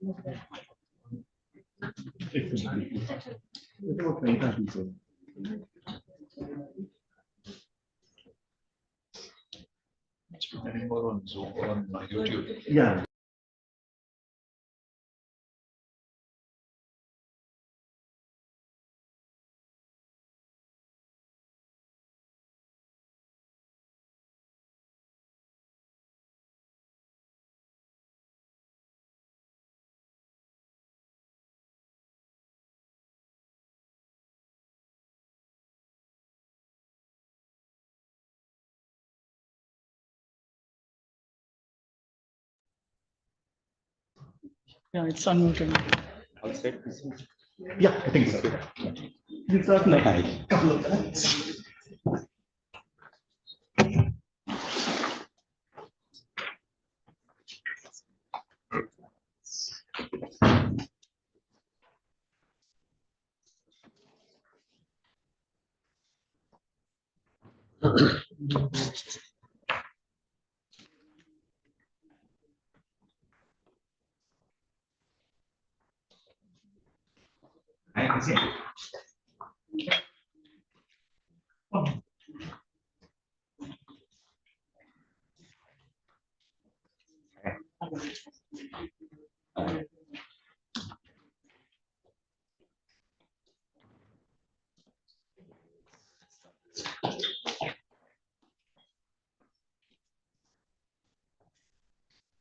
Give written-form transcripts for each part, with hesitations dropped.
More on Zoom or on YouTube. Yeah. Yeah, it's unmuted. All set? Yeah, I think so. We'll start in a couple of minutes.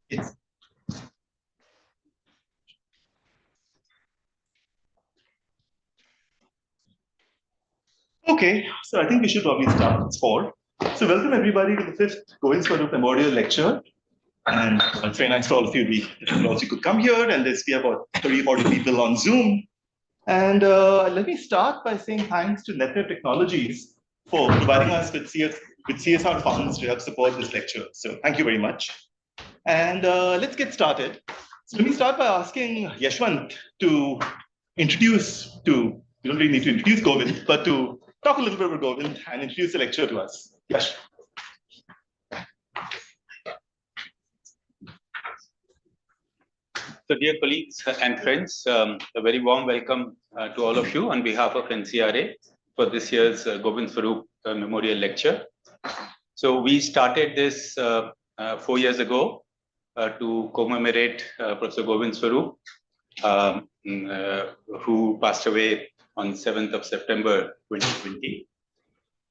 Yes. Okay, so I think we should probably start. It's 4. So welcome everybody to the 5th Govind Memorial Lecture. And it's very nice for all of you you could come here, and there's we have about 30, 40 people on Zoom. And let me start by saying thanks to Network Technologies for providing us with CSR funds to help support this lecture. So thank you very much. And let's get started. So let me start by asking Yashwant to introduce you don't really need to introduce Govind, but to talk a little bit about Govind and introduce the lecture to us. Yash. So dear colleagues and friends, a very warm welcome to all of you on behalf of NCRA for this year's Govind Swarup Memorial Lecture. So we started this 4 years ago to commemorate Professor Govind Swarup, who passed away on 7th of September 2020.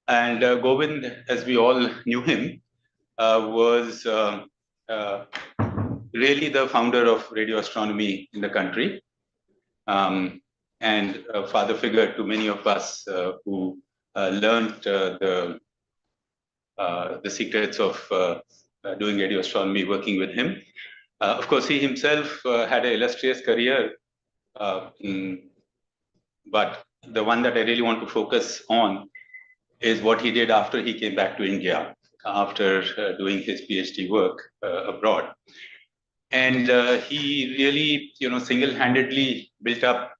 And Govind, as we all knew him, was really the founder of radio astronomy in the country, and a father figure to many of us who learned the secrets of doing radio astronomy working with him. Of course, he himself had an illustrious career, but the one that I really want to focus on is what he did after he came back to India, after doing his PhD work abroad. And he really, single-handedly built up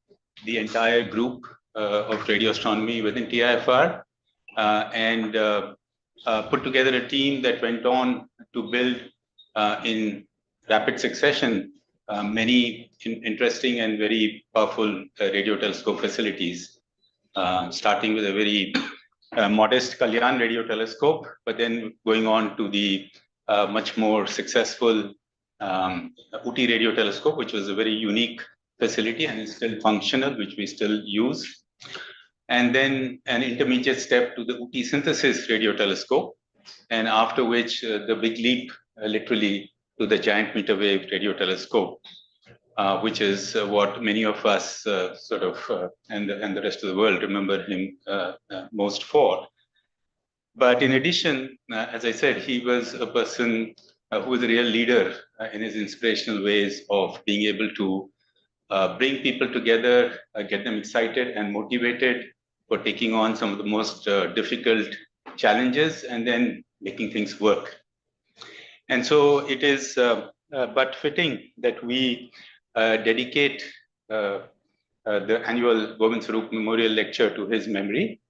the entire group of radio astronomy within TIFR and put together a team that went on to build in rapid succession many interesting and very powerful radio telescope facilities, starting with a very modest Kalyan radio telescope, but then going on to the much more successful Uti radio telescope, which was a very unique facility and is still functional, which we still use. And then an intermediate step to the Uti synthesis radio telescope, and after which the big leap literally to the giant meter wave radio telescope, which is what many of us and the rest of the world remember him most for. But in addition, as I said, he was a person who was a real leader in his inspirational ways of being able to bring people together, get them excited and motivated for taking on some of the most difficult challenges and then making things work. And so it is but fitting that we dedicate the annual Govind Swarup Memorial Lecture to his memory.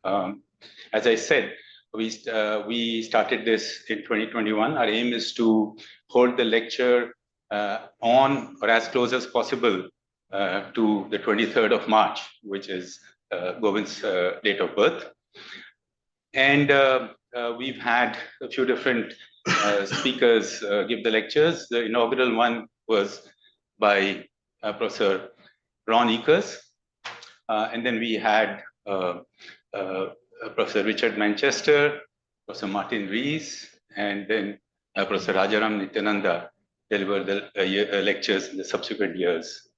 As I said, we started this in 2021. Our aim is to hold the lecture on or as close as possible to the 23rd of March, which is Govind's date of birth. And we've had a few different speakers give the lectures. The inaugural one was by Professor Ron Eakers. And then we had Professor Richard Manchester, Professor Martin Rees, and then Professor Rajaram Nityananda delivered the lectures in the subsequent years.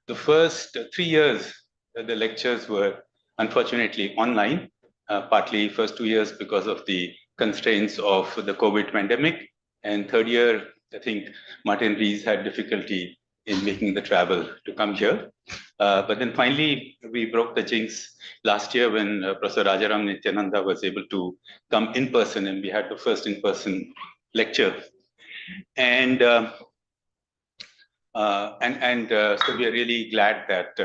The first 3 years, the lectures were unfortunately online, partly first 2 years because of the constraints of the COVID pandemic. And third year, I think Martin Rees had difficulty in making the travel to come here. But then finally, we broke the jinx last year when Professor Rajaram Nityananda was able to come in person, and we had the first in-person lecture. And so we are really glad that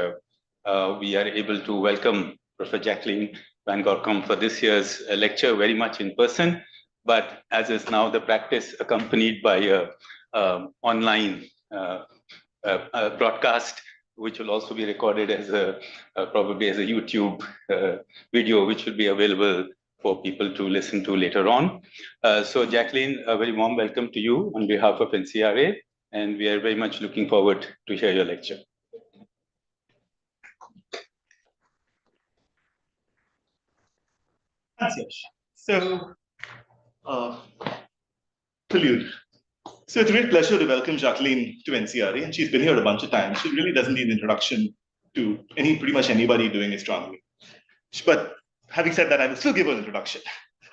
we are able to welcome Professor Jacqueline Van Gorkom for this year's lecture very much in person, but as is now the practice, accompanied by a online broadcast, which will also be recorded as probably as a YouTube video, which will be available for people to listen to later on. So Jacqueline, a very warm welcome to you on behalf of NCRA, and we are very much looking forward to hear your lecture. Thanks, Yash. So, prelude. So it's a great pleasure to welcome Jacqueline to NCRA, and she's been here a bunch of times. She really doesn't need an introduction to pretty much anybody doing astronomy. But having said that, I will still give her an introduction.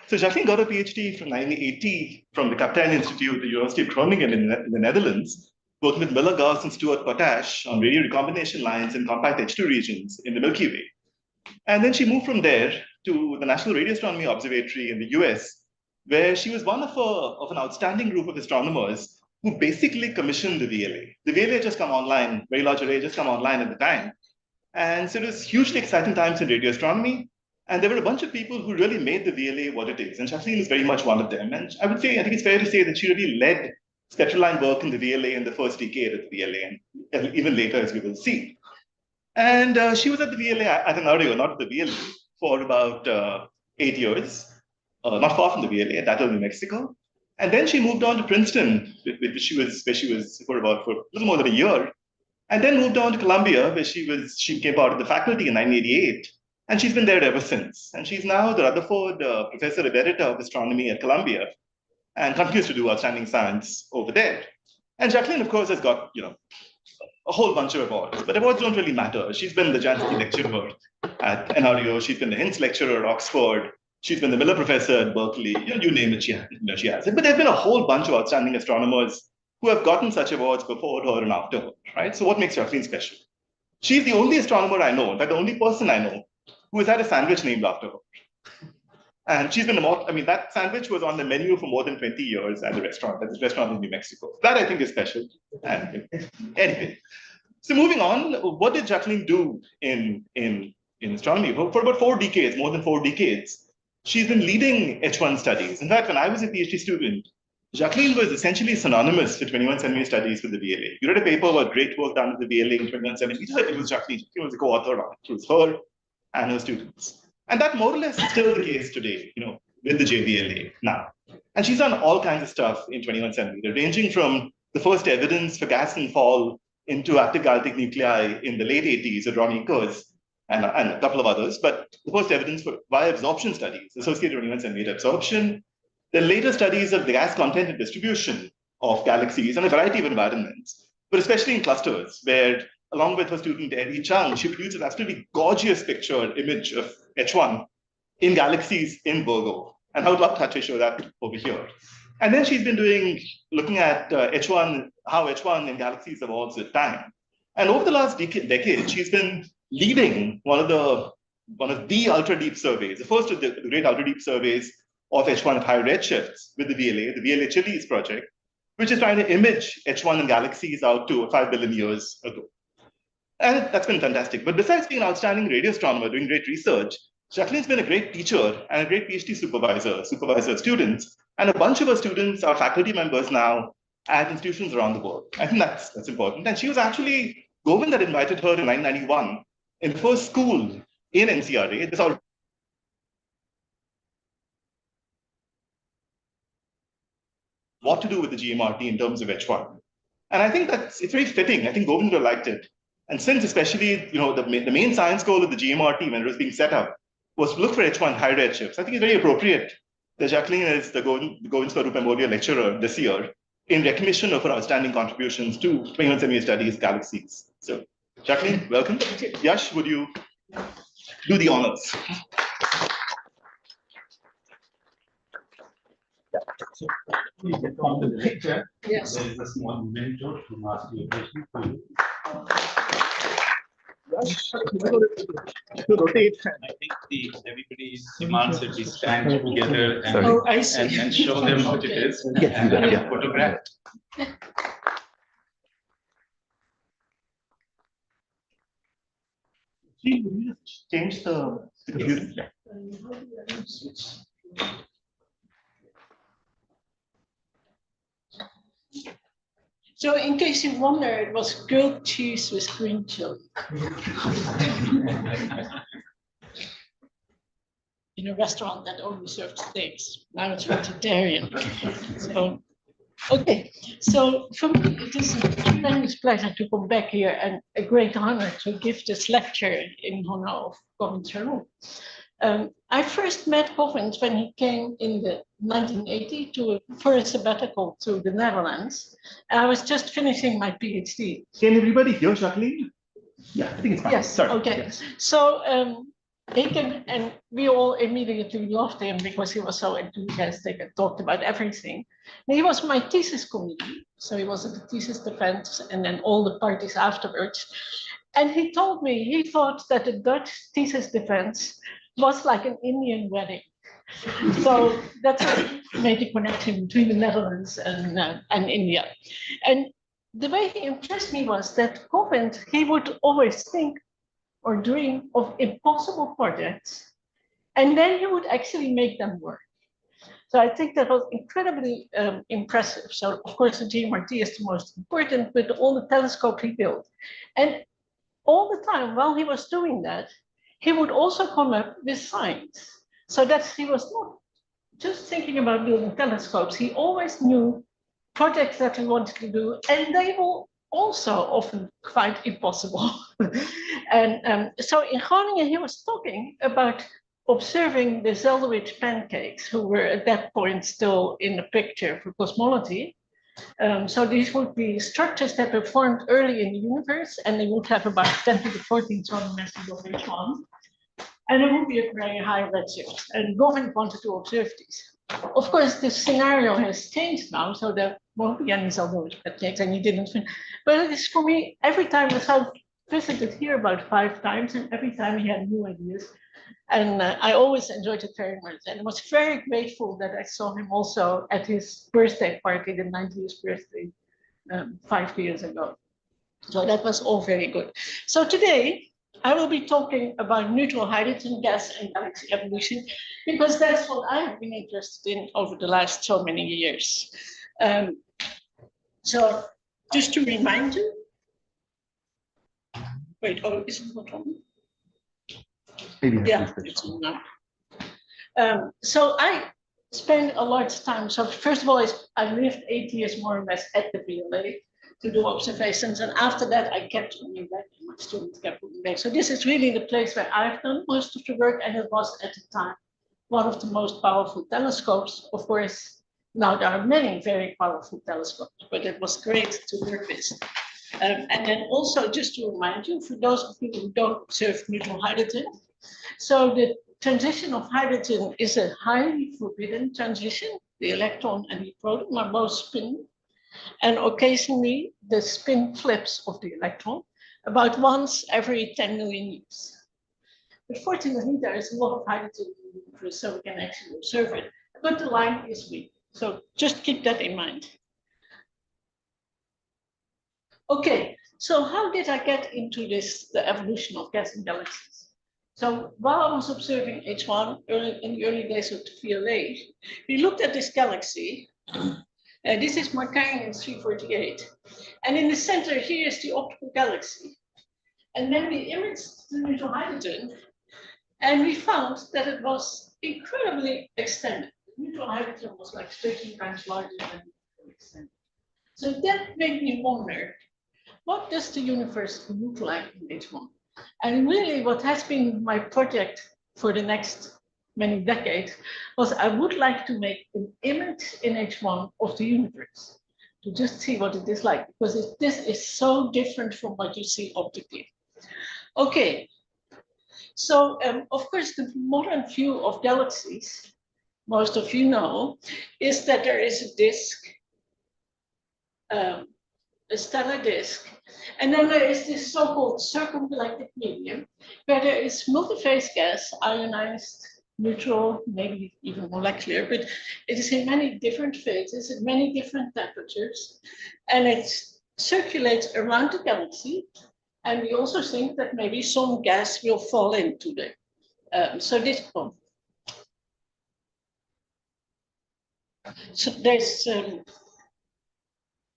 So Jacqueline got a PhD from 1980 from the Kaptein Institute at the University of Groningen in the Netherlands, working with Miller, Gauss, and Stuart Potash on radio recombination lines in compact H2 regions in the Milky Way. And then she moved from there to the National Radio Astronomy Observatory in the US, where she was one of an outstanding group of astronomers who basically commissioned the VLA. The VLA had just come online, Very Large Array just come online at the time. And so it was hugely exciting times in radio astronomy. And there were a bunch of people who really made the VLA what it is. And Jacqueline is very much one of them. And I think it's fair to say that she really led spectral line work in the VLA in the first decade of the VLA, and even later, as we will see. And she was at the VLA at an area, not at the VLA, for about 8 years. Not far from the VLA at Dattel, New Mexico. And then she moved on to Princeton, where she was for a little more than a year. And then moved on to Columbia, where she became part of the faculty in 1988. And she's been there ever since. And she's now the Rutherford Professor Emerita of Astronomy at Columbia, and continues to do outstanding science over there. And Jacqueline, of course, has got a whole bunch of awards, but awards don't really matter. She's been the Jansky lecturer at NREO. She's been the Hinz lecturer at Oxford. She's been the Miller professor at Berkeley. You name it, she has it. But there've been a whole bunch of outstanding astronomers who have gotten such awards before her and after her, right? So what makes Jacqueline special? She's the only astronomer I know, in fact, the only person I know who has had a sandwich named after her. And she's been that sandwich was on the menu for more than 20 years at the restaurant in New Mexico. That I think is special. And anyway, so moving on, what did Jacqueline do in astronomy? For about 4 decades, more than 4 decades, she's been leading H1 studies. In fact, when I was a PhD student, Jacqueline was essentially synonymous with 21 centimeter studies with the VLA. You read a paper about great work done with the VLA in 21 centimeter, it was Jacqueline. She was the co-author on it. It was her and her students. And that more or less is still the case today, with the JVLA now. And she's done all kinds of stuff in 21 centimeter, ranging from the first evidence for gas infall into active galactic nuclei in the late 80s at Ron Eakers and a couple of others, but the first evidence via absorption studies, associated 21 centimeter absorption, the later studies of the gas content and distribution of galaxies and a variety of environments, but especially in clusters, where along with her student Eddie Chung, she produced an absolutely gorgeous picture image of H1 in galaxies in Virgo. And I would love to show that over here. And then she's been looking at H1, how H1 in galaxies evolves with time. And over the last decade, she's been leading one of the ultra deep surveys, the first of the great ultra deep surveys of H1 at high redshifts with the VLA Chiles project, which is trying to image H1 in galaxies out to 5 billion years ago. And that's been fantastic. But besides being an outstanding radio astronomer doing great research, Jacqueline's been a great teacher and a great PhD supervisor of students. And a bunch of her students are faculty members now at institutions around the world. I think that's important. And she was actually, Govind had invited her in 1991 in the first school in NCRA. This all what to do with the GMRT in terms of H1. And I think it's very fitting. I think Govind would have liked it. And since especially, the main science goal of the GMRT when it was being set up was to look for H1 high redshifts. I think it's very appropriate that Jacqueline is the Govind Swarup Memorial Lecturer this year in recognition of her outstanding contributions to 21st century studies, galaxies. So, Jacqueline, welcome. Yash, would you do the honors? So, please get on the picture. Yes. There is a small memento to master your patient for you. To rotate. I think everybody's demands that we stand together and show them what it is and photograph. Would you just change the computer? So in case you wonder, it was grilled cheese with green chili. In a restaurant that only served steaks. Now it's vegetarian. So, okay. So for me, it is a tremendous pleasure to come back here and a great honor to give this lecture in honor of Govind Swarup. I first met Govind when he came in the 1980 for a sabbatical to the Netherlands. I was just finishing my PhD. Can everybody hear Jacqueline? Yeah, I think it's fine. Yes, Sorry. okay. Yes. So he came, and we all immediately loved him because he was so enthusiastic and talked about everything. And he was my thesis committee. So he was at the thesis defense and then all the parties afterwards. And he told me he thought that the Dutch thesis defense was like an Indian wedding. So that's what made the connection between the Netherlands and India. And the way he impressed me was that Govind, he would always think or dream of impossible projects, and then he would actually make them work. So I think that was incredibly impressive. So of course the GMRT is the most important with all the telescopes he built. And all the time while he was doing that, he would also come up with science. So that he was not just thinking about building telescopes. He always knew projects that he wanted to do, and they were also often quite impossible. And so in Groningen, he was talking about observing the Zeldowitz pancakes, who were at that point still in the picture for cosmology. So these would be structures that were formed early in the universe, and they would have about 10 to the 14th solar masses of H1. And it would be a very high redshift. And Govind wanted to observe these. Of course, this scenario has changed now, so there won't be any Zeldowitz pancakes, and he didn't. But it is for me, every time I've visited here about 5 times, and every time he had new ideas. And I always enjoyed it very much. And I was very grateful that I saw him also at his birthday party, the 90th birthday, 5 years ago. So that was all very good. So today, I will be talking about neutral hydrogen gas and galaxy evolution, because that's what I've been interested in over the last so many years. So just to remind you, wait, oh, is it not on? Yeah, it's on now. So I spent a lot of time. So first of all, I lived 8 years more or less at the VLA to do observations. And after that, I kept coming back, and my students kept coming back. So this is really the place where I've done most of the work. And it was at the time one of the most powerful telescopes. Of course, now there are many very powerful telescopes, but it was great to work with. And then also just to remind you, for those of you who don't observe neutral hydrogen, so the transition of hydrogen is a highly forbidden transition. The electron and the proton are both spinning. And occasionally the spin flips of the electron about once every 10 million years. But fortunately, there is a lot of hydrogen in the universe, so we can actually observe it. But the line is weak. So just keep that in mind. Okay, so how did I get into this, the evolution of gas and galaxies? So while I was observing H1 in the early days of the VLA, we looked at this galaxy, This is Markarian 348. And in the center here is the optical galaxy. And then we imaged the neutral hydrogen, and we found that it was incredibly extended. The neutral hydrogen was like 13 times larger than the extended. So that made me wonder, what does the universe look like in H1? And really what has been my project for the next many decades was I would like to make an image in H1 of the universe to just see what it is like, because this is so different from what you see optically. Okay, so of course the modern view of galaxies, most of you know, is that there is a disk, a stellar disk, and then there is this so-called circumgalactic medium, where there is multi-phase gas, ionized, neutral, maybe even molecular, but it is in many different phases, at many different temperatures, and it circulates around the galaxy. And we also think that maybe some gas will fall into the, so this one. So there's,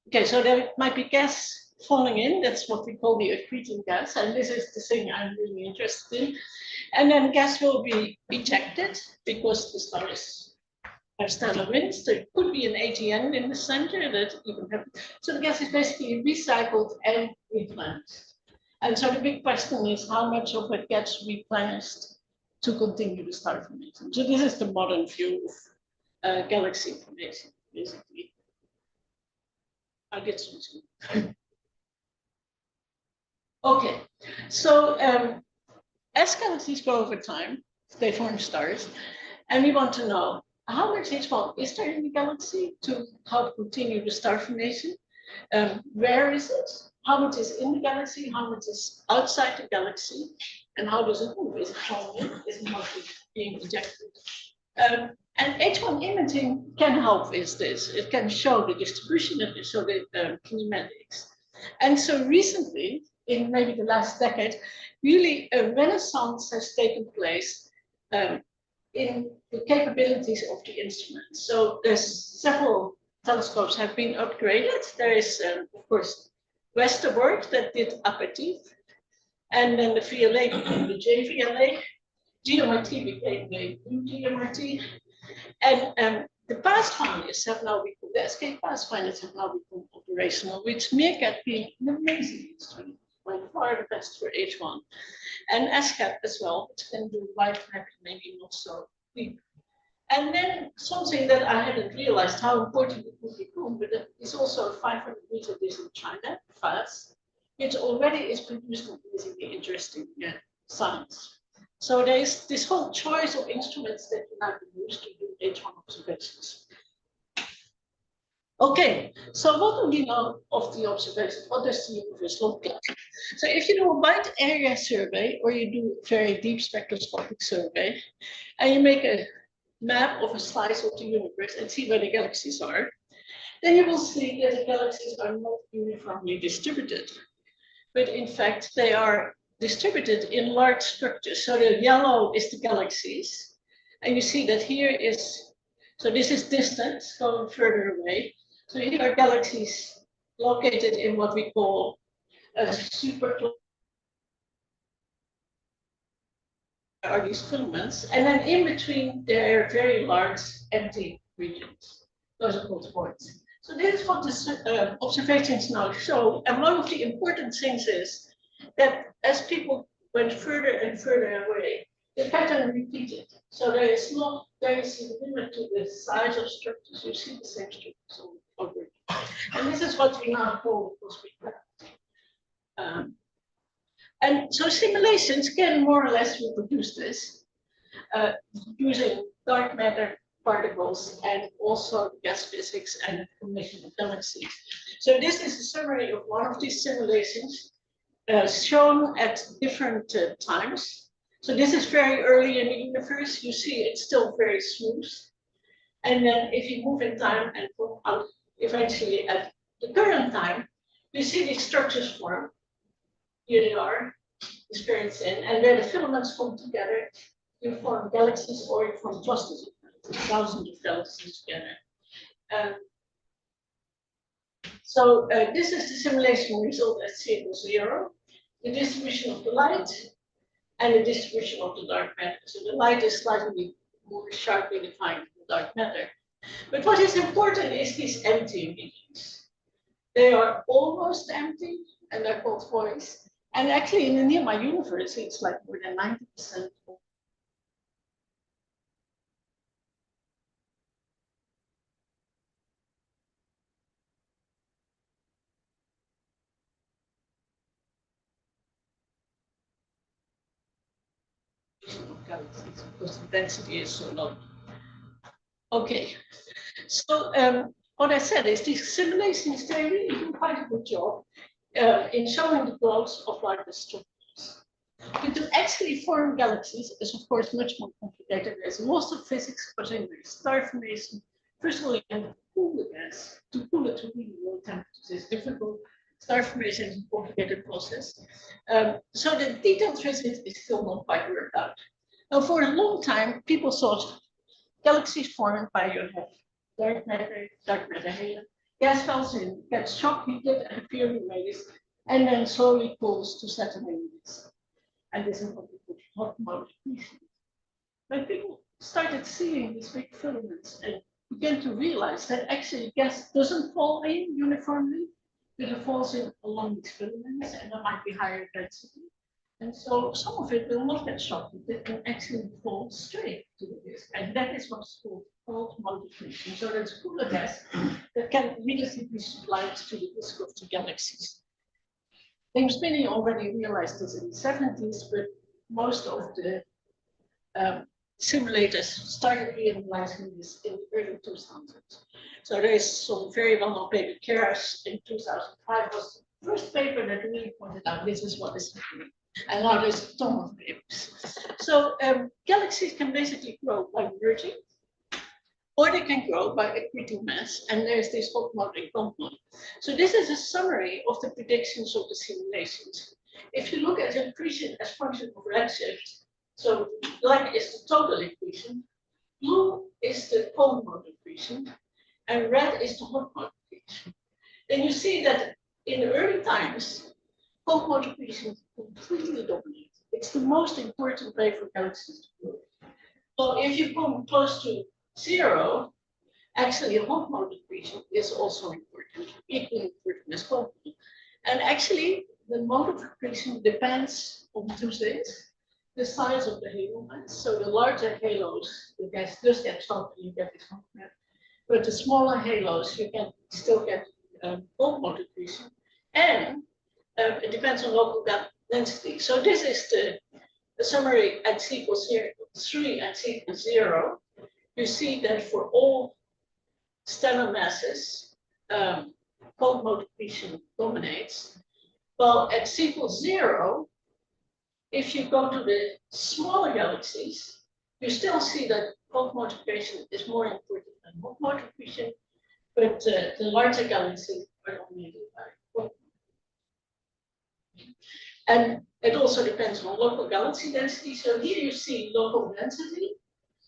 okay, so there might be gas falling in, that's what we call the accreting gas, and this is the thing I'm really interested in. And then gas will be ejected because the stars have stellar winds. There could be an AGN in the center that even happens. So the gas is basically recycled and replenished. And so the big question is how much of it gets replenished to continue the star formation. So this is the modern view of galaxy formation, basically. I'll get some. Okay, so as galaxies grow over time, they form stars, and we want to know how much H1 is there in the galaxy to help continue the star formation. Where is it? How much is in the galaxy? How much is outside the galaxy? And how does it move? Is it falling in? Is it mostly being ejected? And H1 imaging can help with this. It can show the distribution of it, show the kinematics. And so recently, in maybe the last decade, really a renaissance has taken place in the capabilities of the instruments. So there's several telescopes have been upgraded. There is, of course, Westerbork that did Aperitif, and then the VLA became the JVLA, GMRT became the GMRT, and the pathfinders have now become, the escape pathfinders have now become operational, which make it being an amazing instrument, by far the best for H1. And ASCAP as well, which can do wide mapping, maybe not so deep. And then something that I hadn't realized how important it would become, but it is also a 500-meter dish in China, FAST, which already is producing amazingly interesting science. So there is this whole choice of instruments that you have to use to do H1 observations. Okay, so what do we know of the observations? What does the universe look like? So if you do a wide area survey, or you do a very deep spectroscopic survey, and you make a map of a slice of the universe and see where the galaxies are, then you will see that the galaxies are not uniformly distributed. But in fact, they are distributed in large structures. So the yellow is the galaxies. And you see that here is, so this is distance going further away. So here are galaxies located in what we call a super are these filaments, and then in between there are very large empty regions. Those are called voids. So this is what the observations now show. And one of the important things is that as people went further and further away, the pattern repeated. So there is a limit to the size of structures. You see the same structures over. And this is what we now call cosmic gravity. And so simulations can more or less reproduce this using dark matter particles and also gas physics and formation of galaxies. So this is a summary of one of these simulations shown at different times. So this is very early in the universe. You see it's still very smooth. And then if you move in time and come out eventually at the current time, you see these structures form. Here they are, experiencing, and where the filaments come together, you form galaxies or you form clusters of galaxies, thousands of galaxies together. So this is the simulation result at C=0, the distribution of the light and the distribution of the dark matter. So the light is slightly more sharply defined than the dark matter. But what is important is these empty regions. They are almost empty and they're called voids. And actually in the nearby universe, it's like more than 90% of galaxies because the density is so low. Okay, so what I said is these simulations, they really do quite a good job in showing the growth of larger structures. But to actually form galaxies is of course much more complicated. There's lots of physics, because there's star formation. First of all, you have to cool the gas. To cool it to really low temperatures is difficult. Star formation is a complicated process. So the detailed physics is still not quite worked out. Now, for a long time, people thought galaxies formed by you have dark matter halo. Gas falls in, gets shock heated and Fury radius, and then slowly cools to Saturn radius. And this is what we call hot mode accretion. When people started seeing these big filaments and began to realize that actually gas doesn't fall in uniformly, but it falls in along these filaments, and there might be higher density. And so some of it will not get shocked, it can actually fall straight to the disk. And that is what's called cold mode accretion. So that's cooler gas that can immediately be supplied to the disk of the galaxies. James Binney already realized this in the 70s, but most of the simulators started realizing this in the early 2000s. So there is some very well-known paper. Keras in 2005 was the first paper that really pointed out this is what is happening. And now there's a ton of papers. So galaxies can basically grow by merging, or they can grow by accreting mass. And there's this hot mode and cold mode. So this is a summary of the predictions of the simulations. If you look at accretion as function of redshift, so black is the total accretion, blue is the cold mode accretion, and red is the hot mode accretion. Then you see that in the early times, cold mode accretion completely dominates. It's the most important way for galaxies to grow. So if you come close to 0, actually hot mode accretion is also important, equally important as cold mode. And actually, the mode of accretion depends on 2 things. The size of the halo mass. So the larger halos, the gas does get stopped and you get this hot mode. But the smaller halos, you can still get cold mode accretion. And it depends on local density. So this is the summary at C=3 and C=0. You see that for all stellar masses, cold mode accretion dominates. Well, at C=0, if you go to the smaller galaxies, you still see that cold mode accretion is more important than hot mode accretion, but the larger galaxies are dominated by cold mode. And it also depends on local galaxy density. So here you see local density.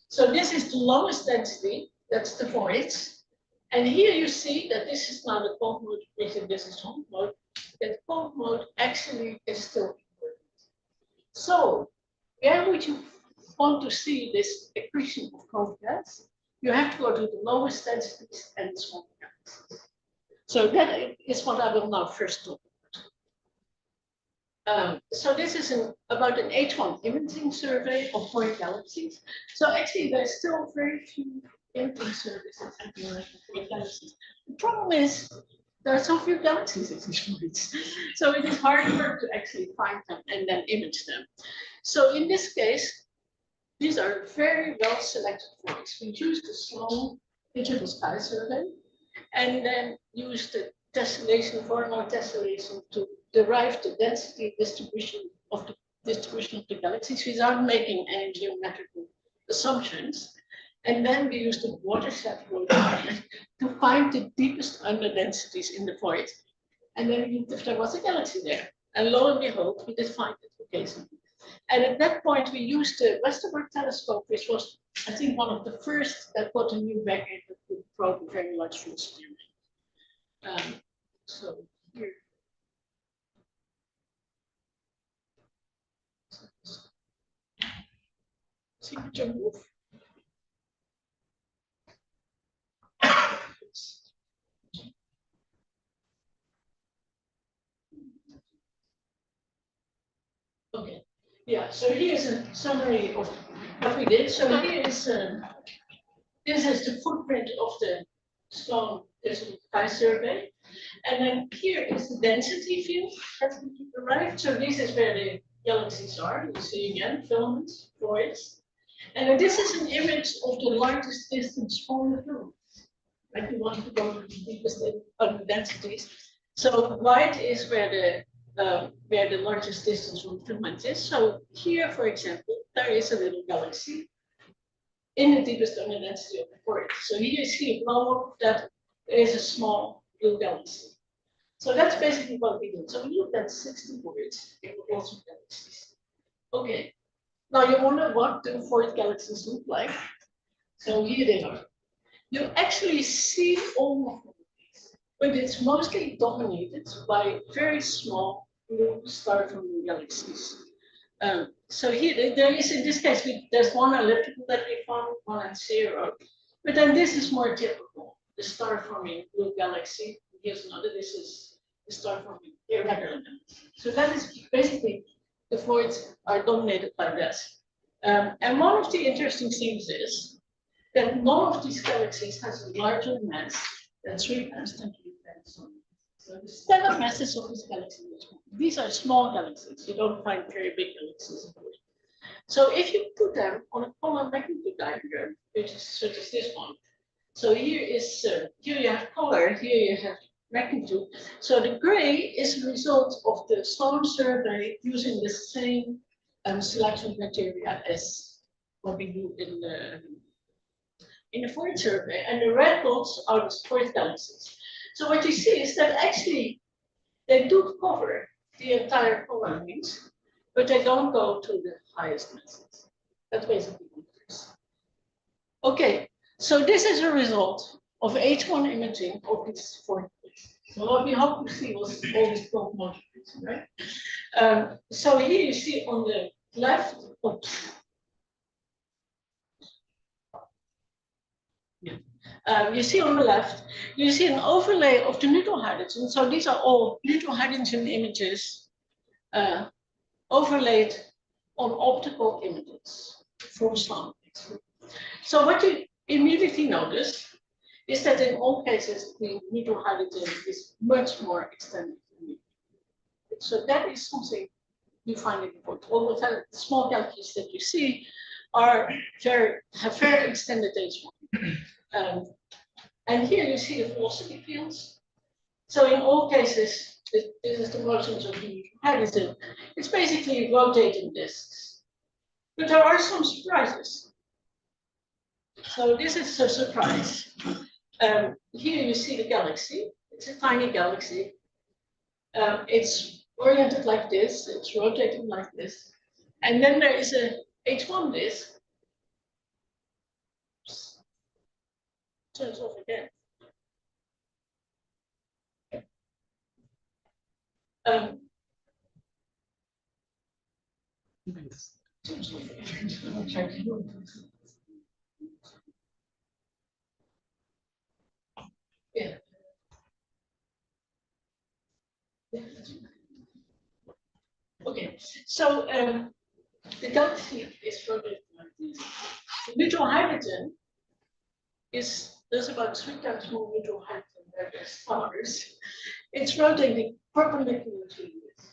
So this is the lowest density, that's the voids. And here you see that this is now the cold mode accretion, this is hot mode. That cold mode actually is still important. So where would you want to see this accretion of cold gas? You have to go to the lowest densities and the smaller galaxies. So that is what I will now first talk about. So this is about an H1 imaging survey of 4 galaxies. So actually there's still very few imaging surveys happening for 4 galaxies. The problem is there are so few galaxies at these points. So it is hard work to actually find them and then image them. So in this case, these are very well selected points. We use the Sloan Digital Sky Survey and then use the tessellation, Voronoi tessellation to derive the density distribution of the galaxies without making any geometrical assumptions. And then we use the watershed project to find the deepest underdensities in the void. And then we looked if there was a galaxy there. And lo and behold, we did find it occasionally. And at that point, we used the Westerbork telescope, which was, I think, one of the first that got a new backend that could probe a very large field experiment. So here. Signature move. Okay, yeah, so here's a summary of what we did. So here is, this is the footprint of the stone sky survey. And then here is the density field that we derived. So this is where the galaxies are. You see again, filaments, voids. And then this is an image of the largest distance from the filament. Like you want to go to the deepest densities. So white is where the largest distance from the filament is. So here, for example, there is a little galaxy in the deepest density of the void. So here you see a blow up that there is a small blue galaxy. So that's basically what we did. So we looked at 60 voids in lots of galaxies. Okay. Now you wonder what do void galaxies look like? So here they are. You actually see all of these, but it's mostly dominated by very small blue star-forming galaxies. So here there is, in this case, there's one elliptical that we found, one at 0. But then this is more typical, the star-forming blue galaxy. Here's another, this is the star-forming irregular galaxy. So that is basically, the voids are dominated by that. And one of the interesting things is that none of these galaxies has a larger mass than 3 times 10 to the 10. So the stellar masses of these galaxies, these are small galaxies. You don't find very big galaxies. So if you put them on a polar magnitude diagram, which is such as this one, so here is here you have color, here you have magnitude. So the gray is a result of the storm survey using the same selection criteria as what we do in the void survey, and the red dots are the void galaxies. So what you see is that actually they do cover the entire polar range, but they don't go to the highest masses. That's basically what it is. Okay, so this is a result of H1 imaging of these void galaxies. So what we hope to see was all these clock modules, right? So here you see on the left, you see on the left, you see an overlay of the neutral hydrogen. So these are all neutral hydrogen images overlaid on optical images from sound. So what you immediately notice is that in all cases, the neutral hydrogen is much more extended. So that is something you find important. All the small galaxies that you see are have very extended H1. And here you see the velocity fields. So in all cases, this is the motions of the hydrogen. It's basically rotating disks. But there are some surprises. So this is a surprise. Here you see the galaxy. It's a tiny galaxy. It's oriented like this. It's rotating like this. And then there is a H1 disk. Turns off again. Yeah. Okay, so the galaxy is rotating like this. The neutral hydrogen there's about 3 times more neutral hydrogen than there's stars. It's rotating perpendicular to this.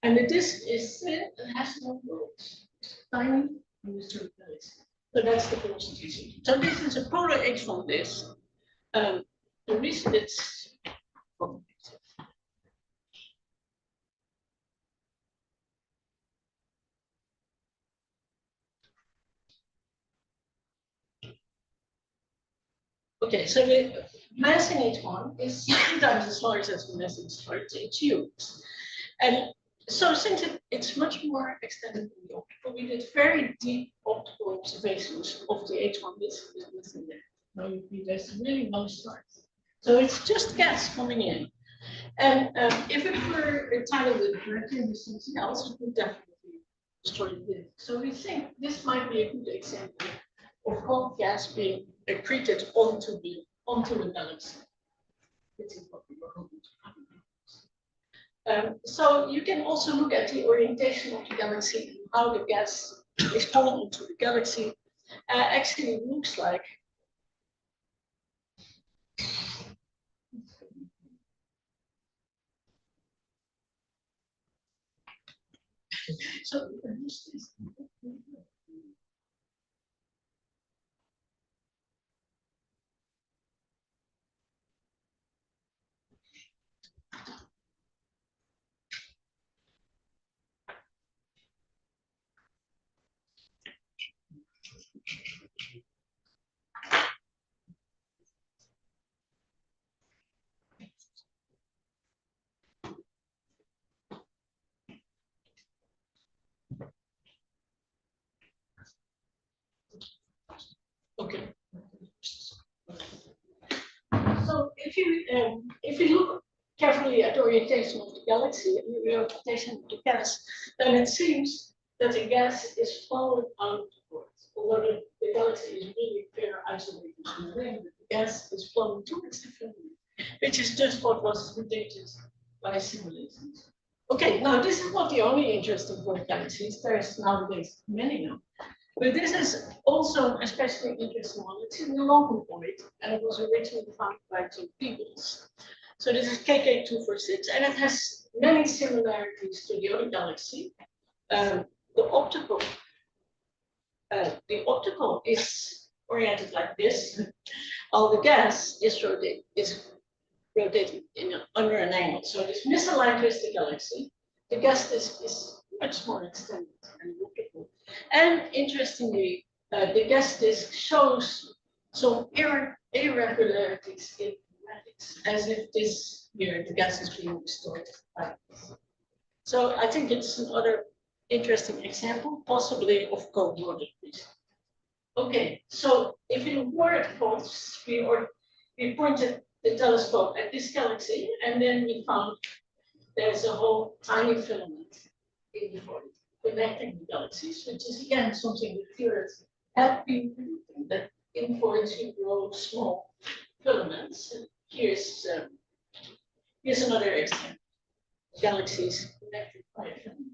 And the disk is thin and has no worlds. Tiny and it's galaxy. So that's the velocity. So this is a polar H1 disk. The reason it's okay, so the mass in H1 is 3 times as large as the mass in stars. It's huge. And so since it's much more extended than the optical, we did very deep optical observations of the H1 disk. There's nothing there. No, there's really no stars. So it's just gas coming in. And if it were entitled with mercury or something else, it would definitely destroy the disk. So we think this might be a good example of cold gas being accreted onto the galaxy. This is what we were hoping to find. So you can also look at the orientation of the galaxy and how the gas is falling into the galaxy. Actually, it looks like so. Okay. So if you look carefully at the orientation of the galaxy and the orientation of the gas, then it seems that the gas is flowing outwards. Although the galaxy is really very isolated from the ring, the gas is flowing towards the firmament, which is just what was predicted by simulations. Okay, now this is not the only interesting for galaxies. There's nowadays many now. But this is also especially interesting one. It's in the local void, and it was originally found by two peoples. So this is KK246, and it has many similarities to the other galaxy. The optical is oriented like this, while the gas is rotating under an angle. So this misaligned with the galaxy. The gas disk is much more extended and optical. And interestingly, the gas disk shows some irregularities in mathematics, as if this here, the gas is being distorted like this. So I think it's another interesting example, possibly of cold-blooded reason. Okay, so if you were at pulse, we pointed the telescope at this galaxy, and then we found there's a whole tiny filament in the void connecting the galaxies, which is again something the theorists have been predicting, that in voids you grow small filaments. And here's another example: galaxies connected by a filament.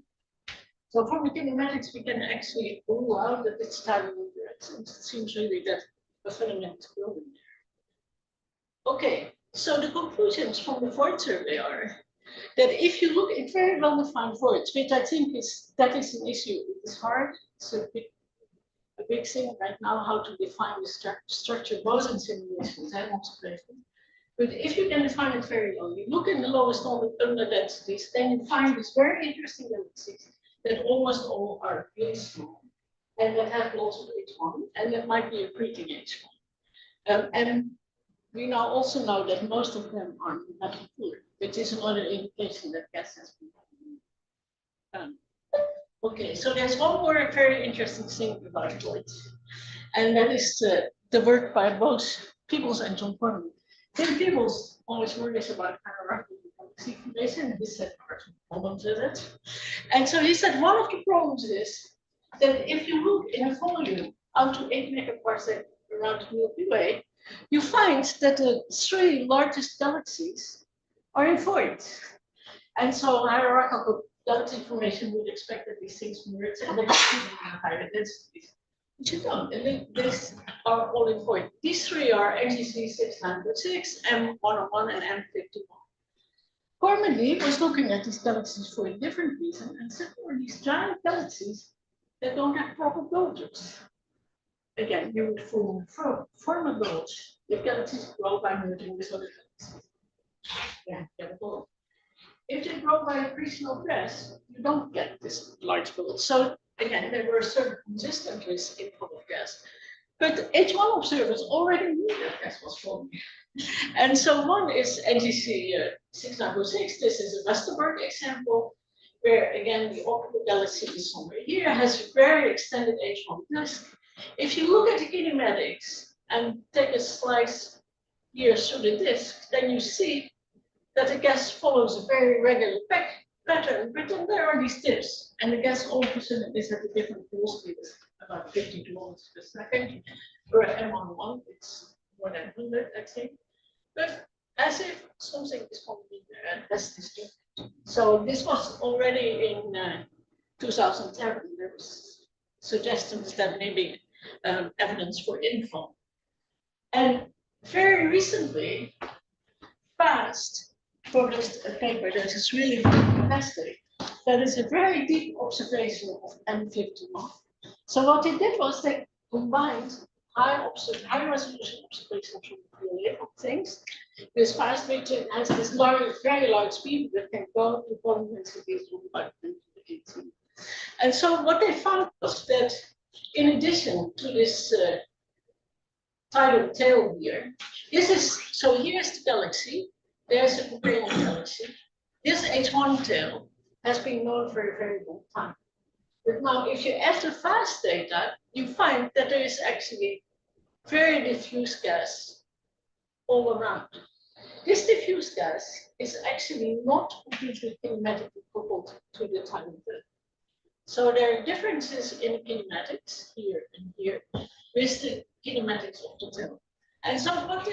So from the kinematics, we can actually rule out that it's tiny interactions. It seems really that a filament is growing there. Okay, so the conclusions from the void survey are that if you look at very well-defined voids, which I think is an issue, it is hard. It's a big thing right now, how to define the structure, both in simulations and observations. But if you can define it very well, you look in the lowest under densities, then you find these very interesting galaxies that almost all are really small and that have lots of H1, and that might be accreting H1. And we now also know that most of them are metal poor, which is another indication that gas has been done. Okay, so there's one more very interesting thing about voids, and that is the work by both Peebles and John Gorkom. Tim Peebles always worries about hierarchical galaxy formation, and he said there are some problems with it. And so he said one of the problems is that if you look in a volume out to 8 megaparsec around the Milky Way, you find that the 3 largest galaxies are in voids. And so hierarchical galaxy formation would expect that these things merge and they have higher densities. But you don't, and these are all in void. These 3 are NGC 6946, M101, and M51. Gorkom was looking at these galaxies for a different reason and said there are these giant galaxies that don't have proper bulges. Again, you would form a bulge if galaxies grow by merging with other galaxies. Yeah, get a bulge. If they grow by accretional gas, you don't get this large bulge. So again, there were certain consistent risks in form of gas. But H1 observers already knew that gas was forming. And so one is NGC 6906. This is a Westerberg example, where again the optical galaxy is somewhere here, has a very extended H1 disk. If you look at the kinematics and take a slice here through the disk, then you see that the gas follows a very regular pattern, but then there are these dips, and the gas all of a sudden is at a different velocity, about 50 kilometers per second, or M11, it's more than 100, I think. But as if something is coming there and has this dip. So this was already in 2007. There was suggestions that maybe evidence for infall. And very recently, FAST published a paper that is really fantastic. That is a very deep observation of M51. So what they did was they combined high resolution observations from really little things. This FAST region has this very large speed that can go to bottom densities of about 10 to 18. And so what they found was that in addition to this tidal tail here, so here's the galaxy, there's a companion galaxy. This H1 tail has been known for a very long time. But now if you add the FAST data, you find that there is actually very diffuse gas all around. This diffuse gas is actually not completely kinematically coupled to the tidal tail. So there are differences in kinematics here and here with the kinematics of the tail. And so what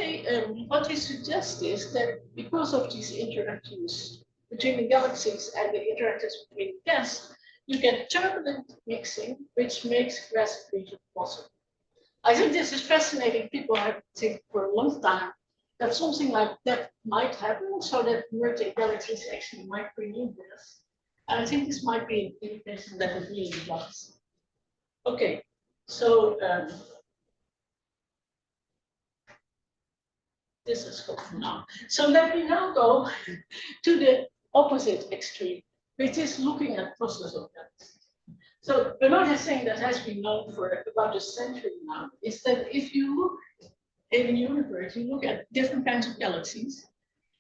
they suggest is that because of these interactions between the galaxies and the interactions between gas, you get turbulent mixing, which makes gas accretion possible. I think this is fascinating. People have think for a long time that something like that might happen, so that merging galaxies actually might bring in gas. And I think this might be an indication that it really does. Okay, so this is good for now. So let me now go to the opposite extreme, which is looking at clusters of galaxies. So another thing that has been known for about a century now is that if you look in the universe, you look at different kinds of galaxies,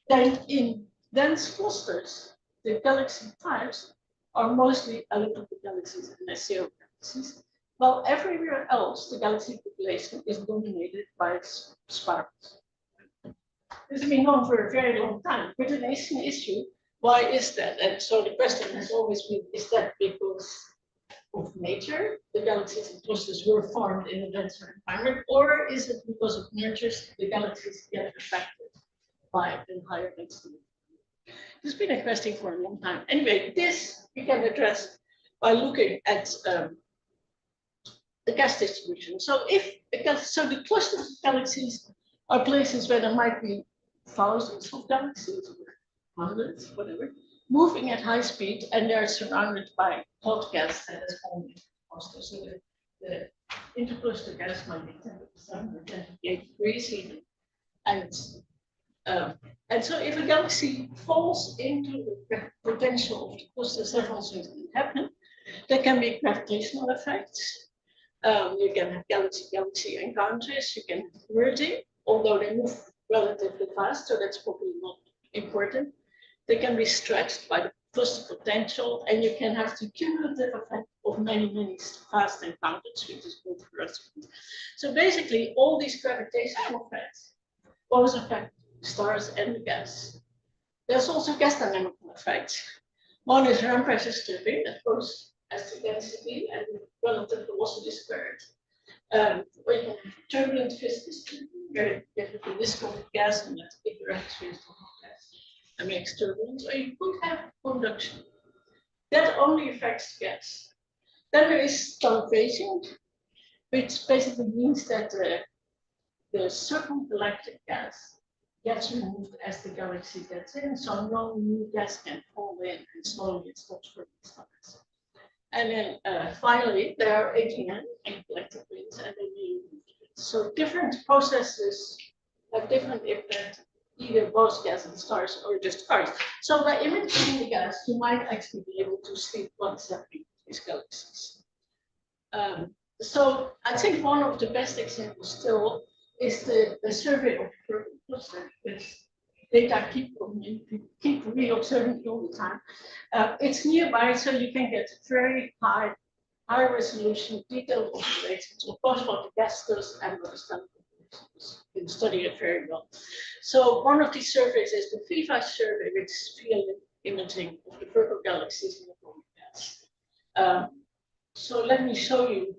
then in dense clusters, the galaxy types are mostly elliptical galaxies and SCO galaxies, while everywhere else, the galaxy population is dominated by sparks. This has been known for a very long time, but it is an issue. Why is that? And so the question has always been, is that because of nature, the galaxies and clusters were formed in a denser environment, or is it because of mergers, the galaxies get affected by a higher density? There's been a question for a long time. Anyway, this we can address by looking at the gas distribution. So the clusters of galaxies are places where there might be thousands of galaxies, or hundreds, whatever, moving at high speed, and they're surrounded by hot gas that is forming clusters. So the intercluster gas might be 10% or 28 degrees even. And so if a galaxy falls into the potential of the cluster, several things can happen. There can be gravitational effects. You can have galaxy-galaxy encounters. You can have merging, although they move relatively fast, so that's probably not important. They can be stretched by the cluster potential, and you can have the cumulative effect of many fast encounters, which is called harassment. So basically, all these gravitational effects both affect stars and the gas. There's also gas dynamical effects. One is run pressure stripping that goes as the density and relative velocity squared. Where you can have turbulent viscous stripping, where you have a viscous gas and that interacts with the hot gas and makes turbulence, or you could have conduction. That only affects gas. Then there is starvation, which basically means that the circumgalactic gas gets removed as the galaxy gets in, so no new gas can fall in, and slowly it stops forming stars. And then finally, there are AGN and galactic winds, and they may remove it. So different processes have different impact, either both gas and stars or just stars. So by imaging the gas, you might actually be able to see what's happening with these galaxies. So I think one of the best examples still is the survey of the Gorkom cluster, which data keep coming in, keep re-observing all the time. It's nearby, so you can get very high resolution, detailed observations of both what the gas does and what the sun. can study it very well. So one of these surveys is the VIVA survey, which is field imaging of the Virgo galaxies in the Gorkom gas. So let me show you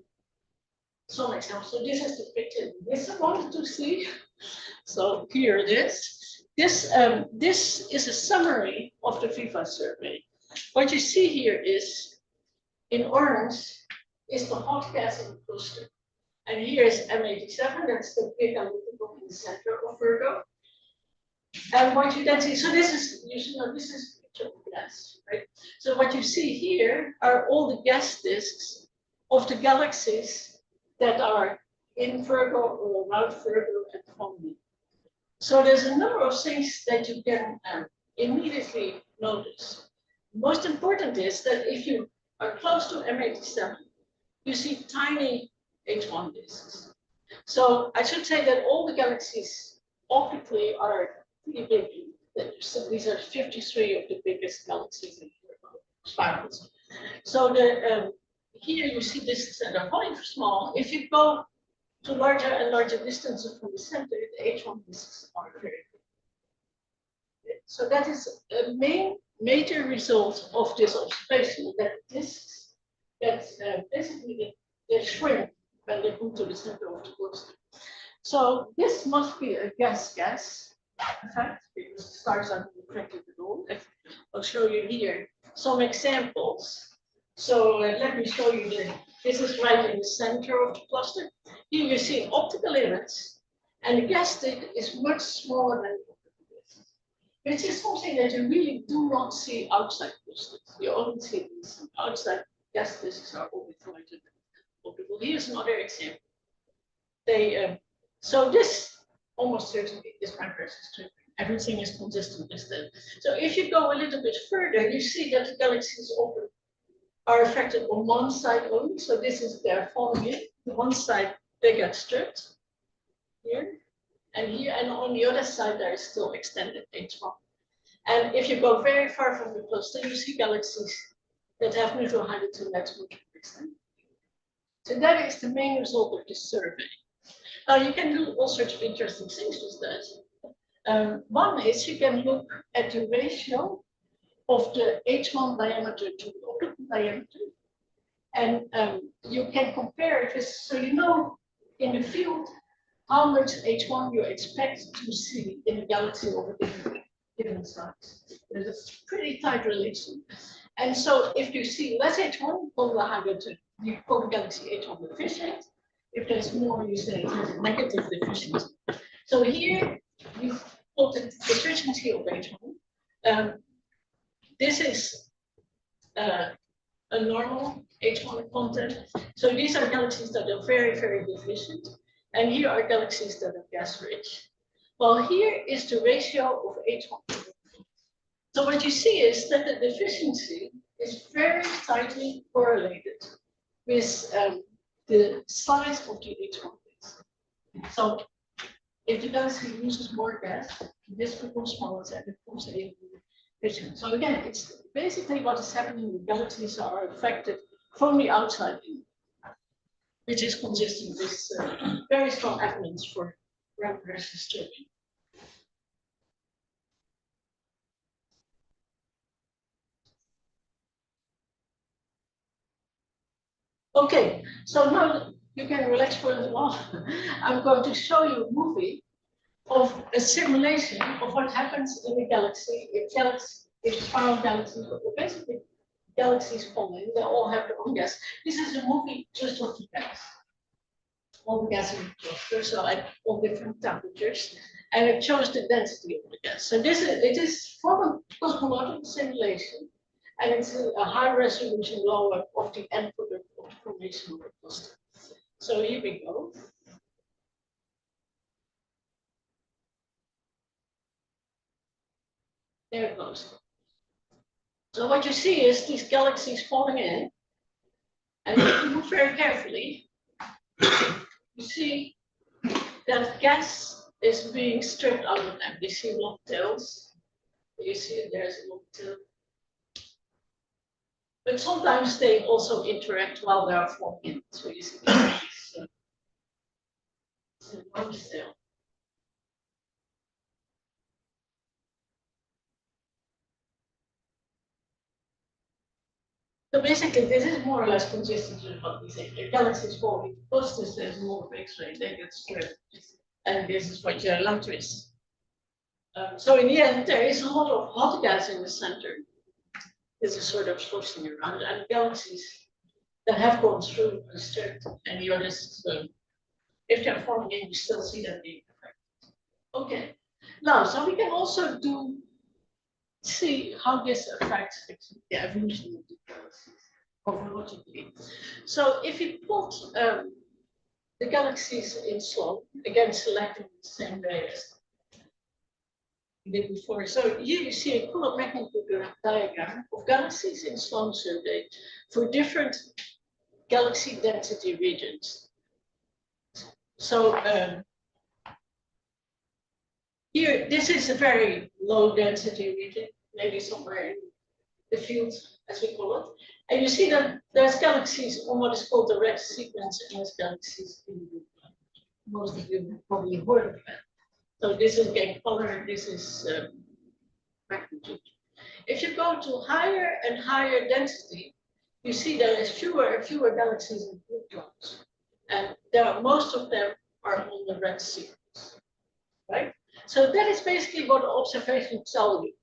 some examples. So this is the picture this I wanted to see. So here it is. This is a summary of the VIVA survey. What you see here is, in orange, is the hot gas in the cluster. And here is M87, that's the big elliptical in the center of Virgo. And what you then see, so this is, this is picture of gas, right? So what you see here are all the gas disks of the galaxies that are in Virgo or around Virgo and forming. So there's a number of things that you can immediately notice. Most important is that if you are close to M87, you see tiny H1 disks. So I should say that all the galaxies optically are pretty big. So these are 53 of the biggest galaxies in spirals. So here you see distances that are very small. If you go to larger and larger distances from the center, the H1 disks are very big. So that is a major result of this observation, that disks that basically they shrink when they come to the center of the cluster. So this must be a gas effect, because the stars are not reflected at all. I'll show you here some examples. So let me show you this is right in the center of the cluster. Here you see an optical image, and the gas disk is much smaller than the optical disk, which is something that you really do not see outside clusters. You only see these outside gas disks are always lighter than optical. Here's another example. So this almost certainly is my versus trip. Everything is consistent with that. So if you go a little bit further, you see that the galaxies often are affected on one side only. So this is their falling in. The one side they get stripped here and here, and on the other side there is still extended H1. And if you go very far from the cluster, you see galaxies that have neutral hydrogen that's much extended. So that is the main result of this survey. Now you can do all sorts of interesting things with that. One is you can look at the ratio of the H1 diameter to the optical diameter, and you can compare it with, so you know in the field how much H1 you expect to see in a galaxy of a given size. There's a pretty tight relation. And so if you see less H1, call the hydrogen, you call the galaxy H1 deficient. If there's more, you say it has a negative deficiency. So here you put the deficiency of H1. This is a normal H1 content. So these are galaxies that are very, very deficient. And here are galaxies that are gas rich. Well, here is the ratio of H1. So what you see is that the deficiency is very tightly correlated with the size of the H1 base. So if the galaxy uses more gas, this becomes smaller and it becomes a deficient. So again, it's basically what is happening. The galaxies are affected from the outside in, which is consistent with very strong evidence for reverse stripping. Okay, so now you can relax for a little while. I'm going to show you a movie of a simulation of what happens in a galaxy if spiral galaxies, basically galaxies fall in, they all have their own gas. This is a movie just of the gas. All the gas in the cluster, so at all different temperatures, and it shows the density of the gas. So it is from a cosmological simulation, and it's a high resolution lower of the end product of the formation of the cluster. So here we go. There it goes. So what you see is these galaxies falling in, and if you look very carefully, you see that gas is being stripped out of them. You see long tails. You see there's a long tail. But sometimes they also interact while they are forming in. So you see has an enormous tail. So basically, this is more or less consistent with what we say. The galaxies falling close, there's more of X-ray, they get stripped. And this is what your light is. So in the end, there is a lot of hot gas in the center. This is sort of sloshing around, and galaxies that have gone through and stripped, and you're just, if they're forming in, you still see them being affected. Okay. Now, so we can also see how this affects the evolution of the galaxies cosmologically. So if you plot the galaxies in slope, again selecting the same way as we did before. So here you see a color magnitude diagram of galaxies in Sloan survey for different galaxy density regions. So here, this is a very low density region, maybe somewhere in the field, as we call it. And you see that there's galaxies on what is called the red sequence, and there's galaxies in the blue. Most of you have probably heard of that. So this is again color, this is magnitude. If you go to higher and higher density, you see there is fewer and fewer galaxies in blue clouds. And most of them are on the red sequence, right? So that is basically what the observations tell you.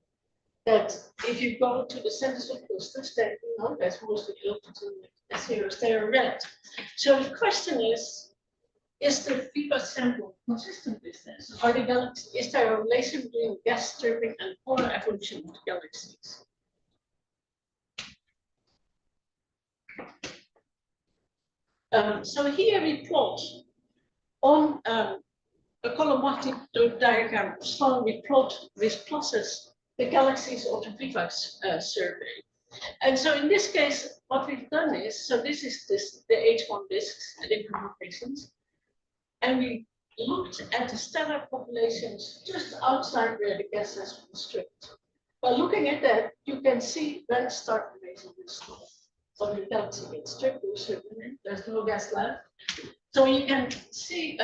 That if you go to the centers of clusters, then you know that's mostly altitude they are red. So the question is the feedback sample consistent with this? Are the galaxies, is there a relation between gas stripping and polar evolution of the galaxies? So here we plot on a colomatic diagram of Sloan, we plot with pluses the galaxies of the VIVAX survey. And so in this case, what we've done is, so this is the H1 disks and informations, and we looked at the stellar populations just outside where the gas has been stripped. By looking at that, you can see when star formation will stop. So the galaxy gets stripped, there's no gas left. So you can see,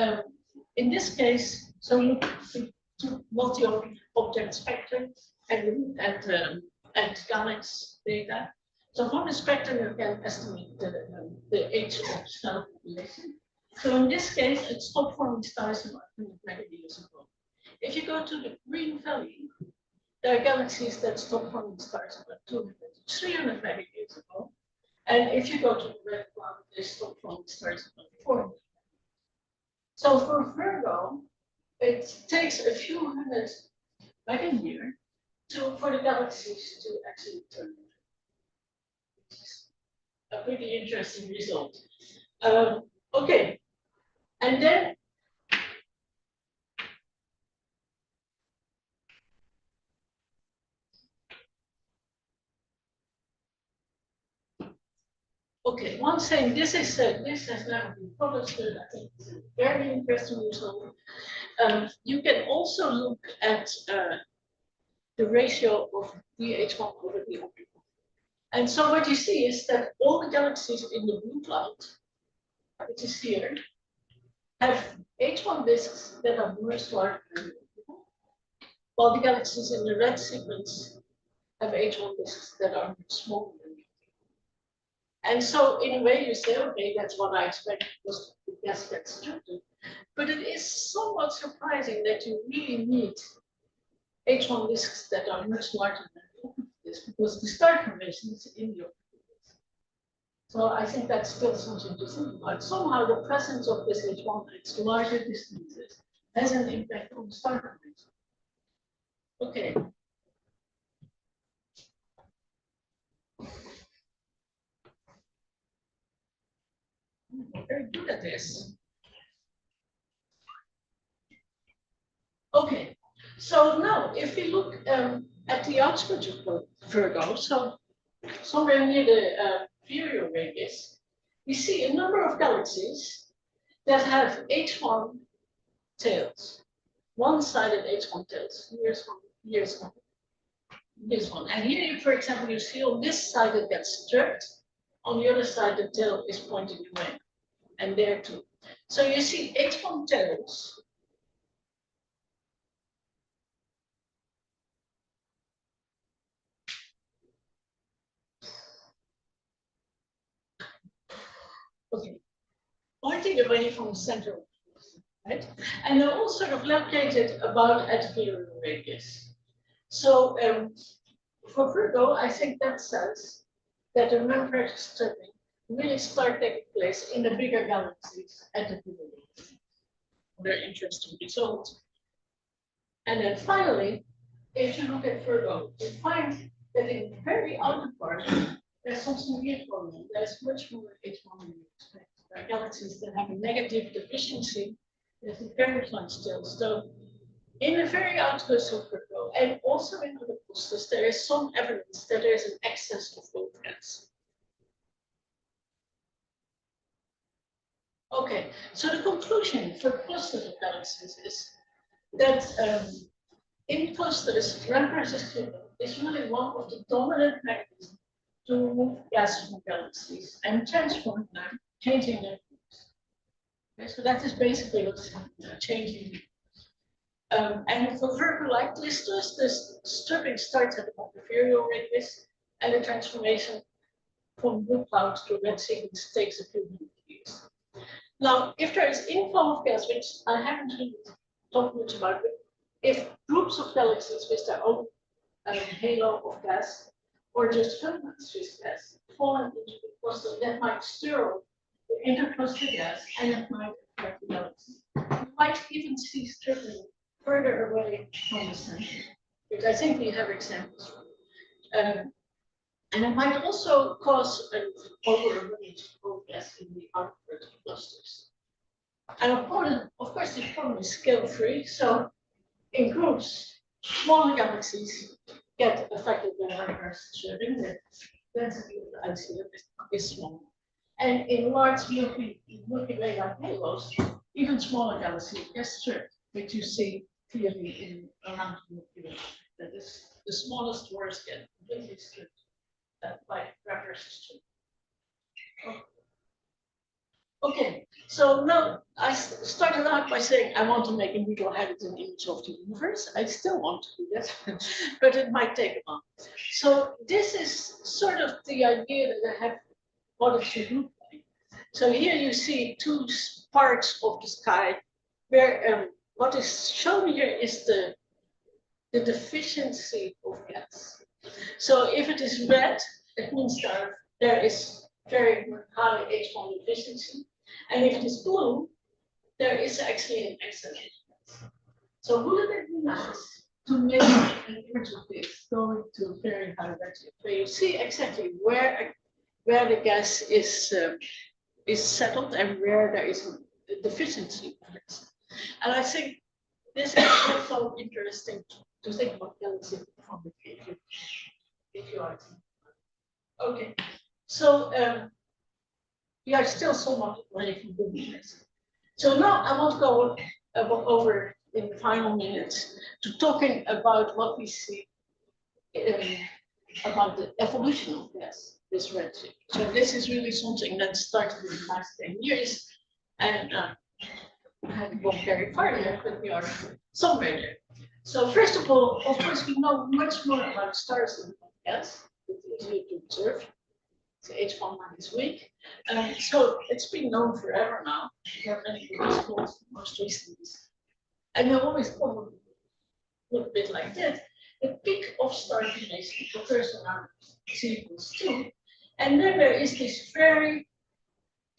in this case, so look to multi-object spectrum and look at galaxy data. So from the spectrum, you can estimate the age of stellar population. So in this case, it stopped forming stars about 100 megayears ago. If you go to the green valley, there are galaxies that stopped forming stars about 200 to 300 megayears ago. And if you go to the red cloud, they stopped forming stars about 400. So for Virgo, it takes a few hundred megayears for the galaxies to actually turn. Which is a pretty interesting result. Okay. And then, okay, one thing, this has never been published, but I think it's a very interesting result. You can also look at the ratio of DH1 over the optical. And so what you see is that all the galaxies in the blue cloud, which is here, have H1 disks that are much larger than the optical, while the galaxies in the red sequence have H1 disks that are much smaller than the optical. And so in a way you say, okay, that's what I expect because the gas gets stripped. But it is somewhat surprising that you really need H1 disks that are much larger than the optical disk because the star formation is in the optical disk. So I think that's still something to think about. Somehow the presence of this H1 at larger distances has an impact on the star formation. Okay. Very good at this. Okay, so now if we look at the outskirts of Virgo, so somewhere near the Vireo ring is, we see a number of galaxies that have H1 tails, one-sided H1 tails. Here's one, here's one, here's one. And here, for example, you see on this side it gets stripped, on the other side the tail is pointing away. and there too. So you see H1 tails. Okay, pointing away from the center, right? And they're all sort of located about at zero radius. So for Virgo, I think that says that the membrane stripping really start taking place in the bigger galaxies at the zero radius. Very interesting result. And then finally, if you look at Virgo, you find that in the very outer part, there's something weird going on. There's much more H1 than you expect. There are galaxies that have a negative deficiency. There's a very fine still. So in the very outskirts of Virgo, and also in other clusters, there is some evidence that there is an excess of both gas. Okay, so the conclusion for clusters of galaxies is that in clusters, representation is really one of the dominant mechanisms to remove gas from galaxies and transform them, changing their forms. Okay, so that is basically what's changing. And for Virgo-like clusters, this stripping starts at the peripheral radius, and the transformation from blue clouds to red signals takes a few hundred years. Now, if there is infall of gas, which I haven't really talked much about, but if groups of galaxies with their own halo of gas, or just filaments with gas, fall into the cluster, that might stir up the intercluster gas, and it might affect the galaxy. You might even see stripping further away from the center, because I think we have examples. And it might also cause an overabundance of gas in the outer clusters. And of course, this problem is scale-free. So in groups, smaller galaxies get affected by reverse stripping. The density of the ICM is small. And in large Milky Way like halos, even smaller galaxies get stripped, which you see clearly in around the Milky Way. That is, the smallest dwarfs get completely stripped by reverse stripping. Okay, so now I started out by saying I want to make a needle-hydrogen image of the universe. I still want to do that, but it might take a while. So this is sort of the idea that I have what it should look like. So here you see two parts of the sky where what is shown here is the deficiency of gas. So if it is red, it means there is very high H1 efficiency. And if it is blue, there is actually an excess. So wouldn't it be nice to make an image of this going to very high redshift, where you see exactly where the gas is settled and where there is a deficiency of gas. And I think this is also interesting to think about galaxy chromatography if you are thinking. Okay, so we are still somewhat ready for doing this. So now I want to go over in the final minutes to talking about what we see about the evolution of gas, this redshift. So this is really something that started in the last 10 years, and I haven't gone very far yet, but we are somewhere there. So first of all, of course, we know much more about stars than gas. It's easier to observe. So H1 is weak. So it's been known forever now. There are many results, most recently. And they always come look a bit like that. The peak of star formation occurs around C=2. And then there is this very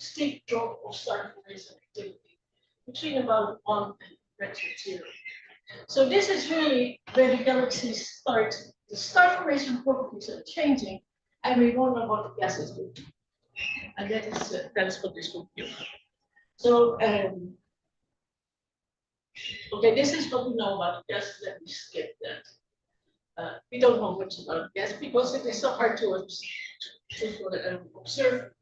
steep drop of star formation activity between about 1 and redshift 0. So this is really where the galaxies start. The star formation properties are changing, and we don't know what the gas is doing. And that is what this will be. So, okay, this is what we know about the gas. Let me skip that. We don't know much about gas because it is so hard to observe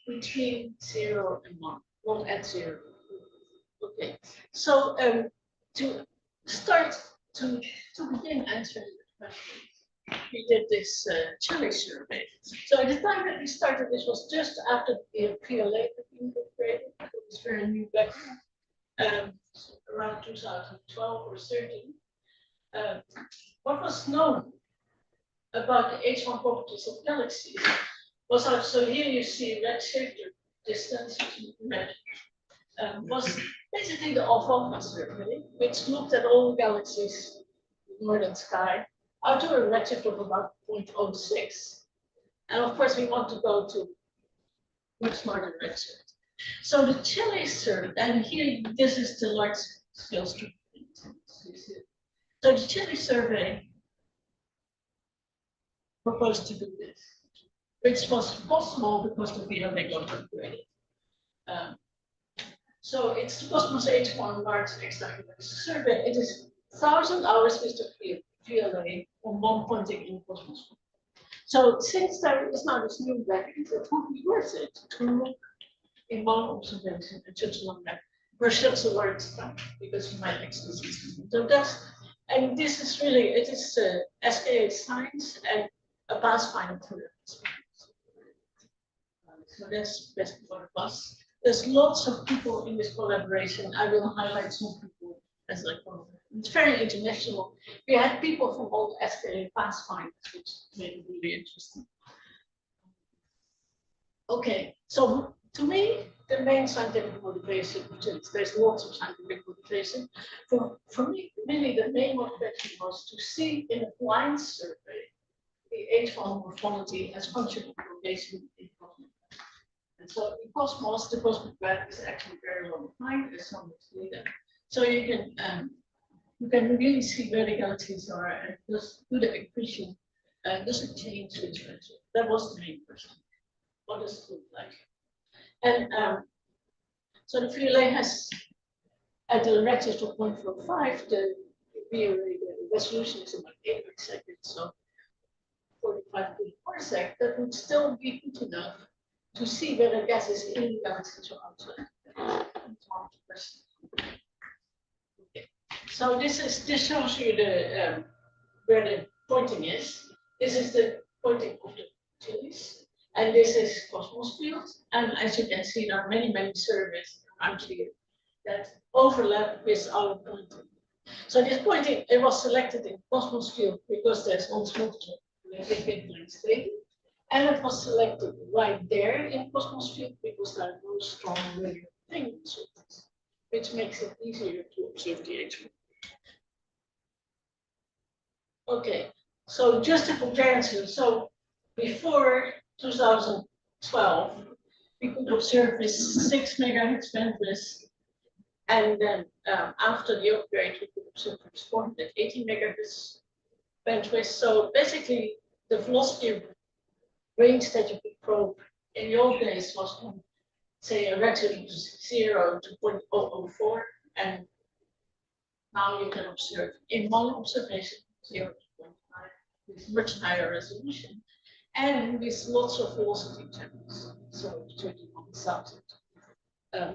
between 0 and 1, not at 0. Okay, so to start to begin answering the question, we did this chili survey. So at the time that we started, this was just after the PLA had been incorporated. It was very new back then, around 2012 or 13. What was known about the H1 properties of galaxies was also here you see redshift or distance, red, was basically the infall survey, which looked at all galaxies in the northern sky out to a redshift of about 0.06. And of course, we want to go to much larger redshift. So the Chile survey, and here this is the large scale structure. So the Chile survey proposed to do this, which was possible because the VLA got upgraded. So it's the Cosmos H1 large extragalactic survey. It is 1,000 hours with the VLA on one pointing in the cosmos. So since there is now this new record, it would be worth it to look in one observation at such a long record for such a large time, because you might actually see something. So that's, and this is really, it is SKA science and a pathfinder for it. So that's best for us. There's lots of people in this collaboration. I will highlight some people as I go. It's very international. We had people from all the SKA pathfinders, which made it really interesting. Okay, so to me, the main scientific motivation, there's lots of scientific motivation. For me, really the main motivation was to see in a blind survey the H1 morphology as functional propagation in cosmos. And so in cosmos, the cosmic web is actually very well defined. There's so much data. So you can really see where the galaxies are and just do the accretion. Does it change with redshift? That was the main question. What does it look like? And so the VLA has, at the redshift of 0.45, the resolution is about 8 seconds, so 45 parsec. That would still be good enough to see whether gas is in the galaxies or outside. That's one question. Okay. So this shows you the where the pointing is. This is the pointing of the Chiles, and this is cosmos field. And as you can see, there are many surveys around here that overlap with our pointing. So this pointing, it was selected in cosmos field because there's also multiple lines stated. And it was selected right there in cosmos field because there are no strong radio things, which makes it easier to observe the H1. Okay, so just a comparison. So before 2012, we could observe with 6 megahertz bandwidth, and then after the upgrade, we could observe with 480 megahertz bandwidth. So basically, the velocity range that you could probe in the old days was from, say, a redshift of 0 to 0.004, and now you can observe in one observation 0 to 0.5 with much higher resolution and with lots of velocity channels, so 31,000,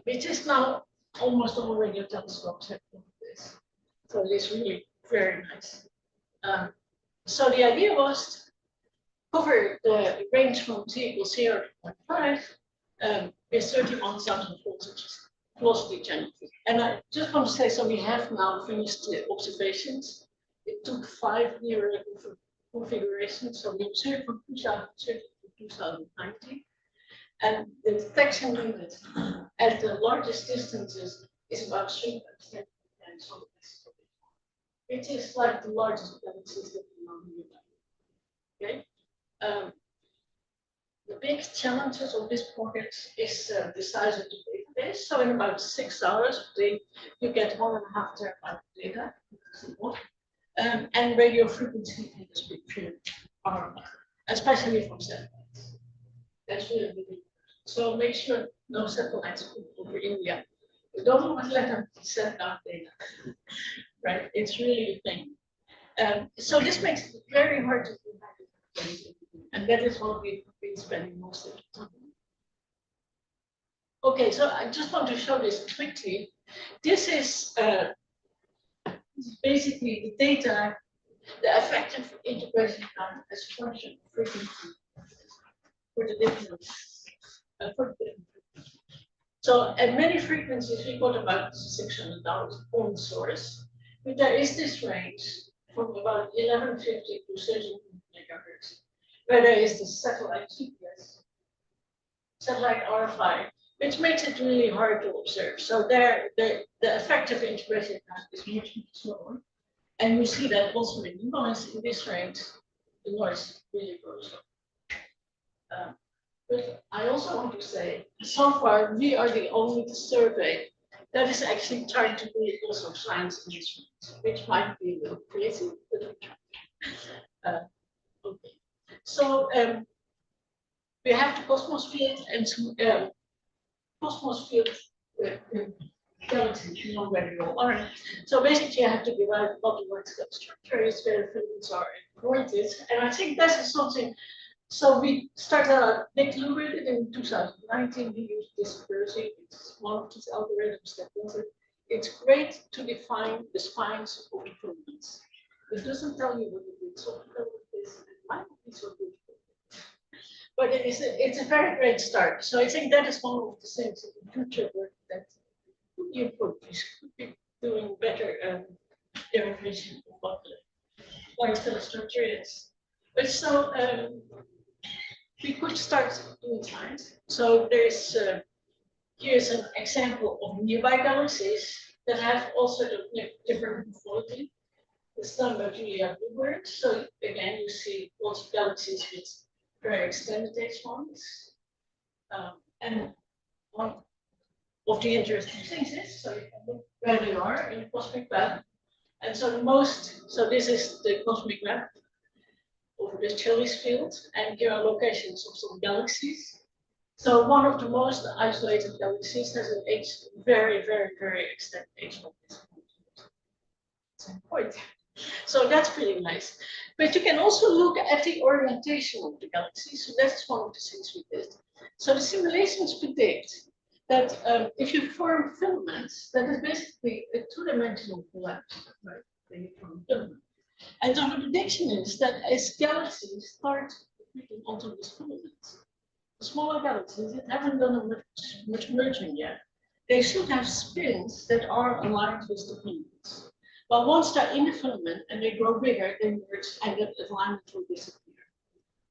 which is now almost all radio telescopes have this. So it is really very nice. So the idea was cover the range from 0 to 0.5 with 31,000 voltages velocity channel. And I just want to say, so we have now finished the observations. It took 5 year configurations, so we observed from 2030 to 2090. And the detection limit at the largest distances is about 3 times 10 times, which is like the largest galaxies that we know here. Okay. The big challenges of this project is the size of the database. So in about 6 hours, you get 1.5 terabyte of data, and radio frequency in the speed are, especially from satellites. That's really big. So make sure no satellites over India. You don't want to let them send down data, right? It's really a thing. So this makes it very hard to do. And that is what we've been spending most of the time. Okay, so I just want to show this quickly. This is basically the data the effective integration time as a function of frequency for the different frequencies. So at many frequencies, we got about 600,000 on source, but there is this range from about 1150 to 13 megahertz, where there is the satellite GPS, satellite RFI, which makes it really hard to observe. So there, the effective integration time is much slower. And you see that also in the noise in this range, the noise really goes up. But I also want to say, so far, we are the only survey that is actually trying to do also science instruments, which might be a little crazy, but okay. So we have the cosmos field and some cosmos field galaxies, you know where they all are. So basically, you have to derive what the work structure is, where the filaments are pointed. And I think this is something. So we started out Nick Lubert in 2019. We used dispersing. It's one of these algorithms that does it. It's great to define the spines of the filaments. It doesn't tell you what it is. So it might not be so good. But it's a very great start. So I think that is one of the things in the future work that you could be doing better derivation of what the structure is. But so we could start doing science. So there's here's an example of nearby galaxies that have also different morphology. It's done by Julia Bluebird. So again, you see lots of galaxies with very extended H1s. And one of the interesting things is, so you can look where they are in the cosmic web. And so this is the cosmic web over the Chalice field, and here are locations of some galaxies. So one of the most isolated galaxies has an very, very, very extended H1 point. So that's pretty nice. But you can also look at the orientation of the galaxy. So that's one of the things we did. So the simulations predict that if you form filaments, that is basically a two-dimensional collapse, right? When you form filament. And so the prediction is that as galaxies start fitting onto these filaments, the smaller galaxies that haven't done much merging yet, they should have spins that are aligned with the filaments. But once they're in the filament and they grow bigger, they merge and that alignment will disappear.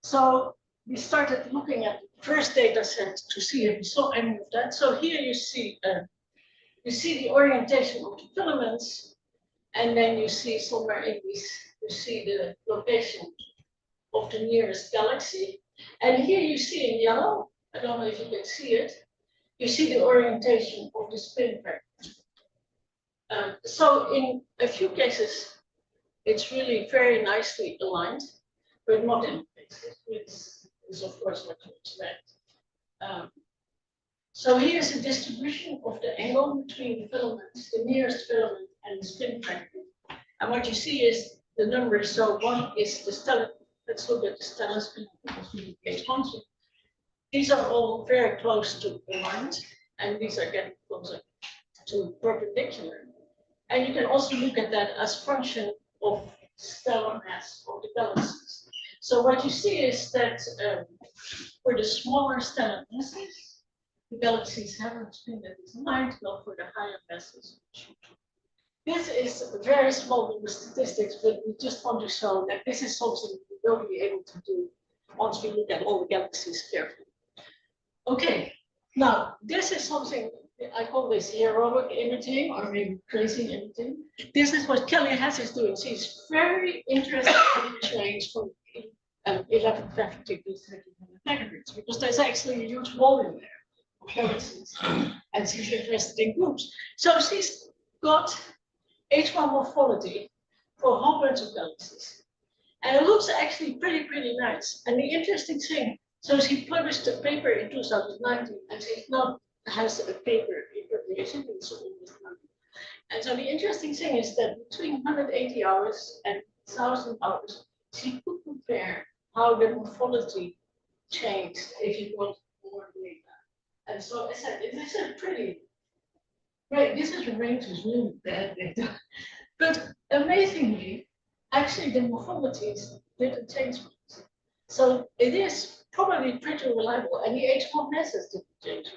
So we started looking at the first data set to see if we saw any of that. So here you see the orientation of the filaments, and then you see somewhere in this, you see the location of the nearest galaxy. And here you see in yellow, I don't know if you can see it, you see the orientation of the spin pair. So in a few cases, it's really very nicely aligned, but not in cases, which is of course what you expect. So here's a distribution of the angle between the filaments, the nearest filament and the spin fragment. And what you see is the numbers. So one is the stellar. Let's look at the stellar spin H1. These are all very close to aligned, and these are getting closer to perpendicular. And you can also look at that as function of stellar mass of the galaxies. So what you see is that for the smaller stellar masses, the galaxies haven't spin that is aligned, well for the higher masses. This is a very small number of statistics, but we just want to show that this is something we will be able to do once we look at all the galaxies carefully. Okay, now this is something I call this heroic imaging or maybe crazy imaging. This is what Kelly Hess is doing. She's very interested in this range from 1150 to 1300 megahertz because there's actually a huge volume there of galaxies, and she's interested in groups. So she's got H1 morphology for a whole bunch of galaxies, and it looks actually pretty nice. And the interesting thing, so she published a paper in 2019, and she now has a paper in preparation in and so the interesting thing is that between 180 hours and 1,000 hours, she could compare how the morphology changed if you want more data. And so I said, this is pretty great. This is a range of really bad data. But amazingly, actually the morphologies didn't change much. So it is probably pretty reliable, and the H1 masses didn't change.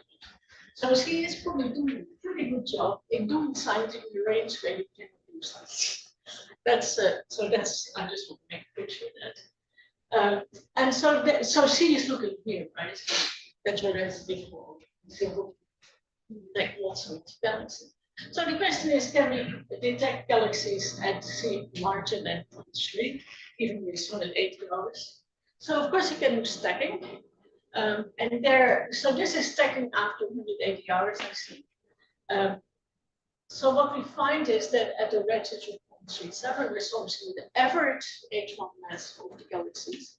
So she is probably doing a pretty good job in doing science in the range where you can do science. That's so that's I just want to make a picture of that. And so she is looking here, right? So that's where there's a big hole, single like lots of galaxies. So the question is, can we detect galaxies at C larger than 0.3, even with 180 hours? So of course you can do stacking. And there, so this is stacking after 180 hours, I see. So what we find is that at the redshift of 0.37, we're obviously the average H1 mass of the galaxies,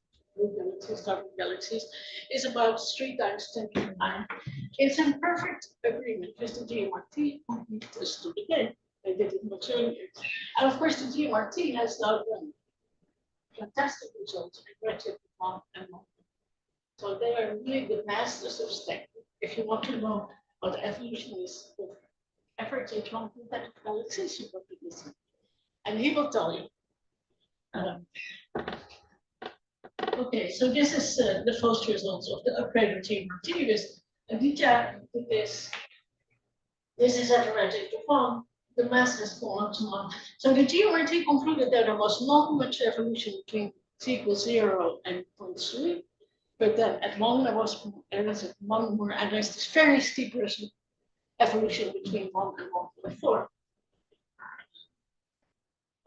starting galaxies, is about 3 times 10 to the 9. It's in perfect agreement with the GMRT on this to begin. I did it much earlier. And of course, the GMRT has now done fantastic results with redshift 1 and 1. So they are really the masters of stacking. If you want to know what evolution is of average H1 compared to galaxies, you want to listen. And he will tell you. Okay, so this is the first results of the upgraded GMRT with Aditya did this. This is at the redshift of 1. The mass has fallen to 1. So the GMRT concluded that there was not much evolution between t equals 0 and 0.3. But then at 1, there was one more, and there's this very steep evolution between 1 and 1.4.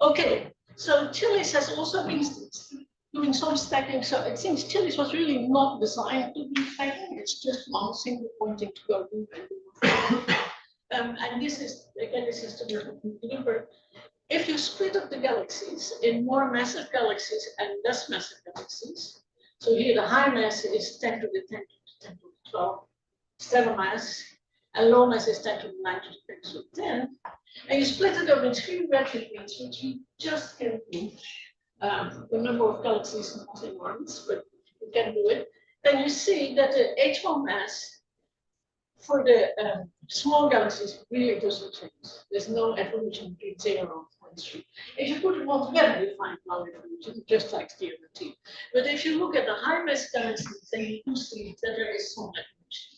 Okay, so Chiles has also been doing some stacking. So it seems Chiles was really not designed to do stacking. It's just one single pointing to go do and do. And this is, again, this is the work of Bloomberg. If you split up the galaxies in more massive galaxies and less massive galaxies, so here the high mass is 10 to the 10 to the 10 to the 12 stellar mass, and low mass is 10 to the 9 to the 10 to the 10. And you split it up in 3 redshift beams, which we just can do. The number of galaxies is not enormous, but you can do it. Then you see that the H1 mass for the small galaxies really doesn't change. There's no evolution between 0 and 0.3. If you put them all together, you find no evolution, just like GMRT. But if you look at the high mass galaxies, then you do see that there is some evolution.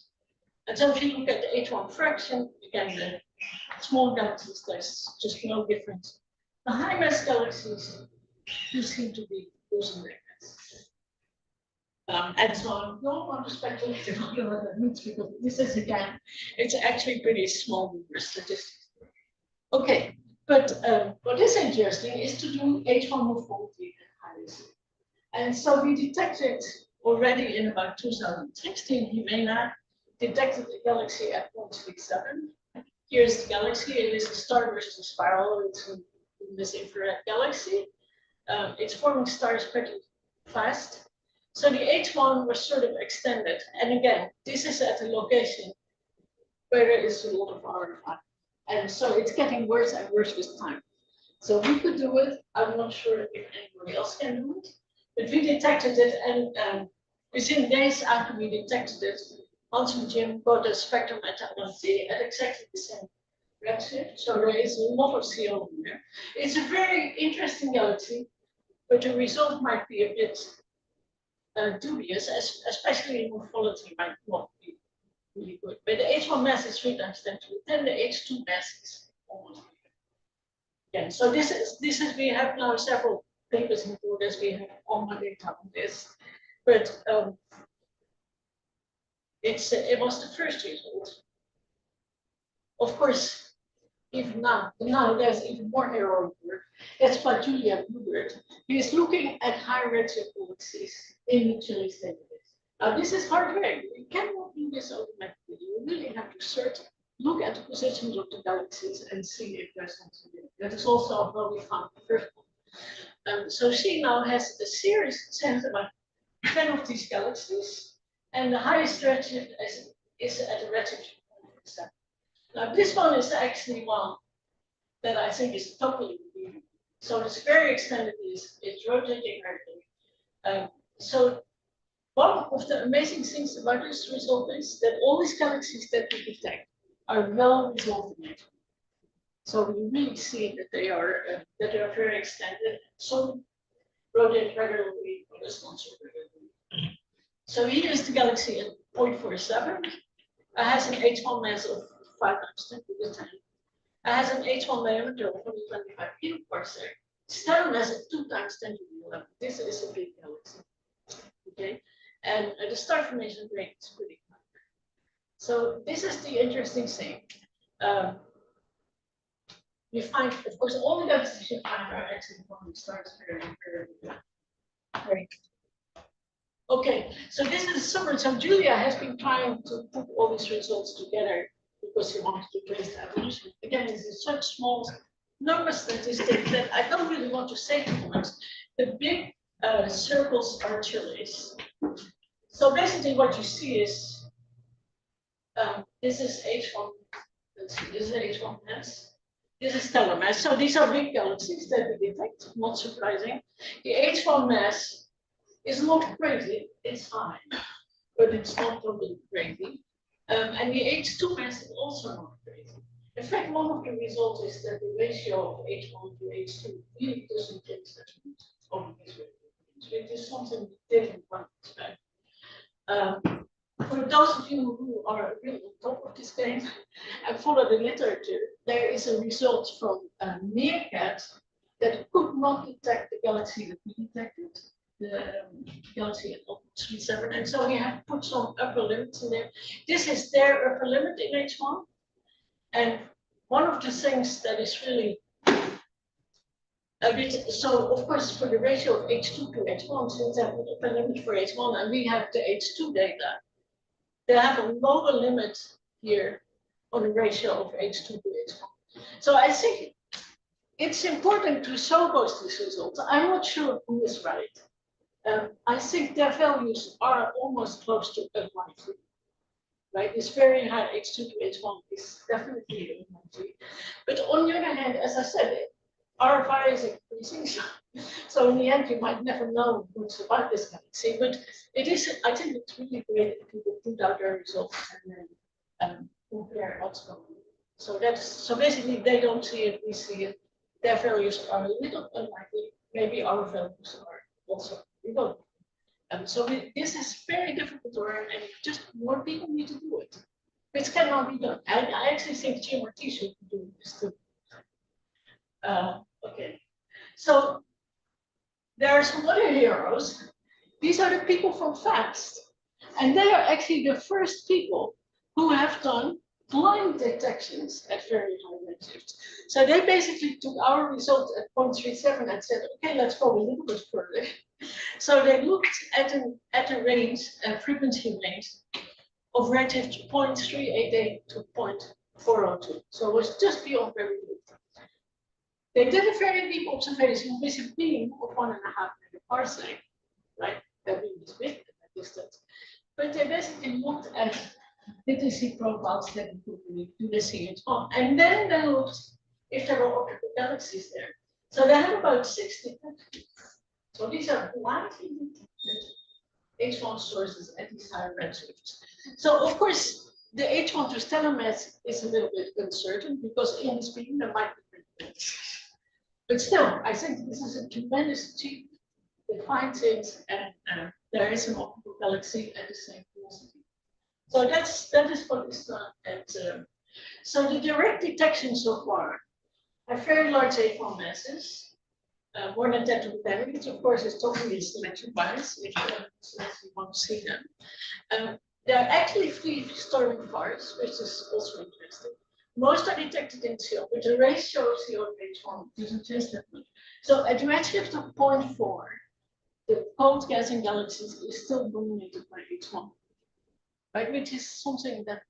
And so if you look at the H1 fraction, again, the small galaxies, there's just no difference. The high mass galaxies do seem to be losing their mass. And so I don't want to speculate about what that means, because this is, again, it's actually pretty small number statistics. Okay, but what is interesting is to do H1 morphology at highest. And so we detected already in about 2016, Jimena detected a galaxy at 0.37. Here's the galaxy. It is a star versus a spiral. It's in this infrared galaxy. It's forming stars pretty fast. So the H1 was sort of extended. And again, this is at a location where there is a lot of RFI. And so it's getting worse and worse with time. So we could do it. I'm not sure if anybody else can do it. But we detected it, and within days after we detected it, Hans and Jim got a spectrum at exactly the same redshift. So there is a lot of CO in there. It's a very interesting galaxy, but the result might be a bit dubious, especially in morphology might not be really good. But the H1 mass is 3 times 10 to the 10, the H2 mass is almost. Yeah, so this is we have now several papers in this, we have all my data on this, but it was the first result. Of course, even now there's even more heroic work. That's by Julia Bluebird. He is looking at high redshift galaxies in the Chiles database. Now this is hard work. You cannot do this automatically. You really have to search, look at the positions of the galaxies and see if there's something there. That is also how we found the first one. So she now has a series sent about 10 of these galaxies, and the highest redshift is at a redshift of 7. Now this one is actually one that I think is totally revealing. So it's very extended, it's rotating rapidly. So one of the amazing things about this result is that all these galaxies that we detect are well resolved in it. So we really see that they are very extended. Some rotate regularly, others not so regularly. So here is the galaxy at 0.47. It has an H1 mass of 5 times 10 to the 10. It has an H1 diameter of 125 kiloparsec. Stellar mass at 2 times 10 to the 11. This is a big galaxy. Okay, and the star formation rate is pretty high. So this is the interesting thing. You find, of course, all the galaxies you find are actually forming stars very, very, very. Okay, so this is a summary. So Julia has been trying to put all these results together because she wanted to trace the evolution. Again, this is such small number statistics that I don't really want to say too much. The big circles are Chiles. So basically what you see is, this is H1, let's see, this is H1 mass. This is stellar mass. So these are big galaxies that we detect, not surprising. The H1 mass is not crazy, it's high, but it's not totally crazy. And the H2 mass is also not crazy. In fact, one of the results is that the ratio of H1 to H2 really doesn't change that much over this ratio, which is something we didn't want to expect. For those of you who are really on top of this game and follow the literature, there is a result from Meerkat that could not detect the galaxy that we detected, the galaxy at 37, and so we have put some upper limits in there. This is their upper limit in H1, and one of the things that is really a bit, so of course for the ratio of H2 to H1, since they have an upper limit for H1 and we have the H2 data, they have a lower limit here on the ratio of H2 to H1. So I think it's important to show both these results. I'm not sure who is right. I think their values are almost close to unlikely. Right? This very high H2 to H1 is definitely unlikely. But on the other hand, as I said, RFI is increasing. So in the end, you might never know what's about this galaxy. But it is, I think it's really great if people put out their results and then compare what's going on. So that's, so basically they don't see it, we see it. Their values are a little unlikely. Maybe our values are also remote. So this is very difficult to learn, and just more people need to do it. Which cannot be done. I actually think GMRT should be doing this too. Okay, so there are some other heroes. These are the people from FAST, and they are actually the first people who have done blind detections at very high redshift. So they basically took our result at 0.37 and said, okay, let's go a little bit further. So they looked at a range, a frequency range of redshift 0.388 to 0.402. So it was just beyond very good. They did a very deep observation with a beam of 1.5 megaparsec, right? That beam is big at that distance. But they basically looked at, did they see profiles that we could really, do they see it on? And then they looked if there were optical galaxies there. So they had about 60 detectors. So these are widely detected H1 sources at these higher redshifts. So of course, the H1 to stellar mass is a little bit uncertain because in this beam there might be different. But still, I think this is a tremendous achievement. They find things and there is an optical galaxy at the same velocity. So that is what is done. And so the direct detection so far are very large H1 masses. More than 10 to the 10, which of course is totally selection bias if you want to see them. There are actually 3 storming parts, which is also interesting. Most are detected in CO, but the ratio of CO and H1 doesn't change that much. So at redshift of 0.4, the cold gas in galaxies is still dominated by H1, right? Which is something that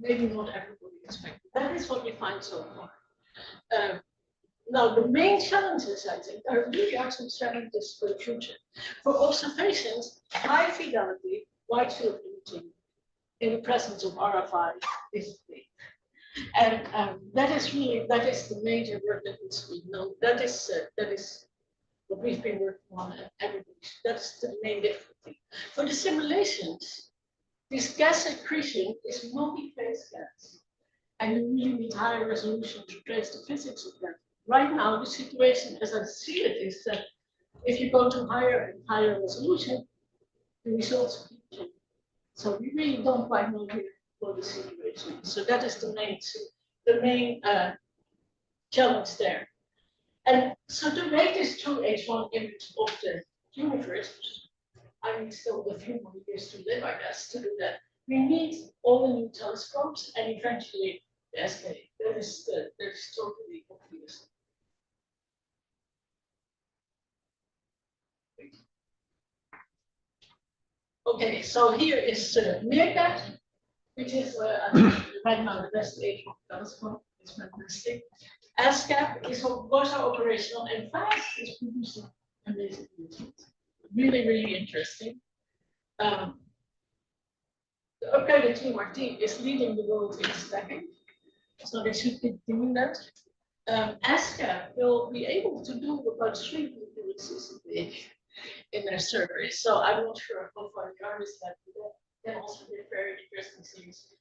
maybe not everybody expected. That is what we find so far. Now, the main challenges, I think, are really some challenges for the future. For observations, high fidelity, wide field imaging in the presence of RFI is big. And that is the major work that needs to be known. That is what we've been working on at everybody. That's the main difficulty. For the simulations, this gas accretion is multi-phase gas. and you really need higher resolution to trace the physics of that. Right now, the situation as I see it is that if you go to higher and higher resolution, the results keep changing. So we really don't quite know here what the situation is. So that is the main challenge there. And so to make this true H1 image of the universe, I mean, still a few more years to live, I guess, to do that. We need all the new telescopes and eventually the SK. That is totally obvious. Okay, so here is Meerkat, which is right now the best H1 telescope. It's fantastic. ASCAP is of course operational, and FAST is producing amazing images. Really, really interesting. The upgraded team, our team, is leading the world in stacking, so they should keep doing that. ASCAP will be able to do about 3 galaxies a day in their servers, so I'm not sure how far they are with that, but they can also be very interesting things.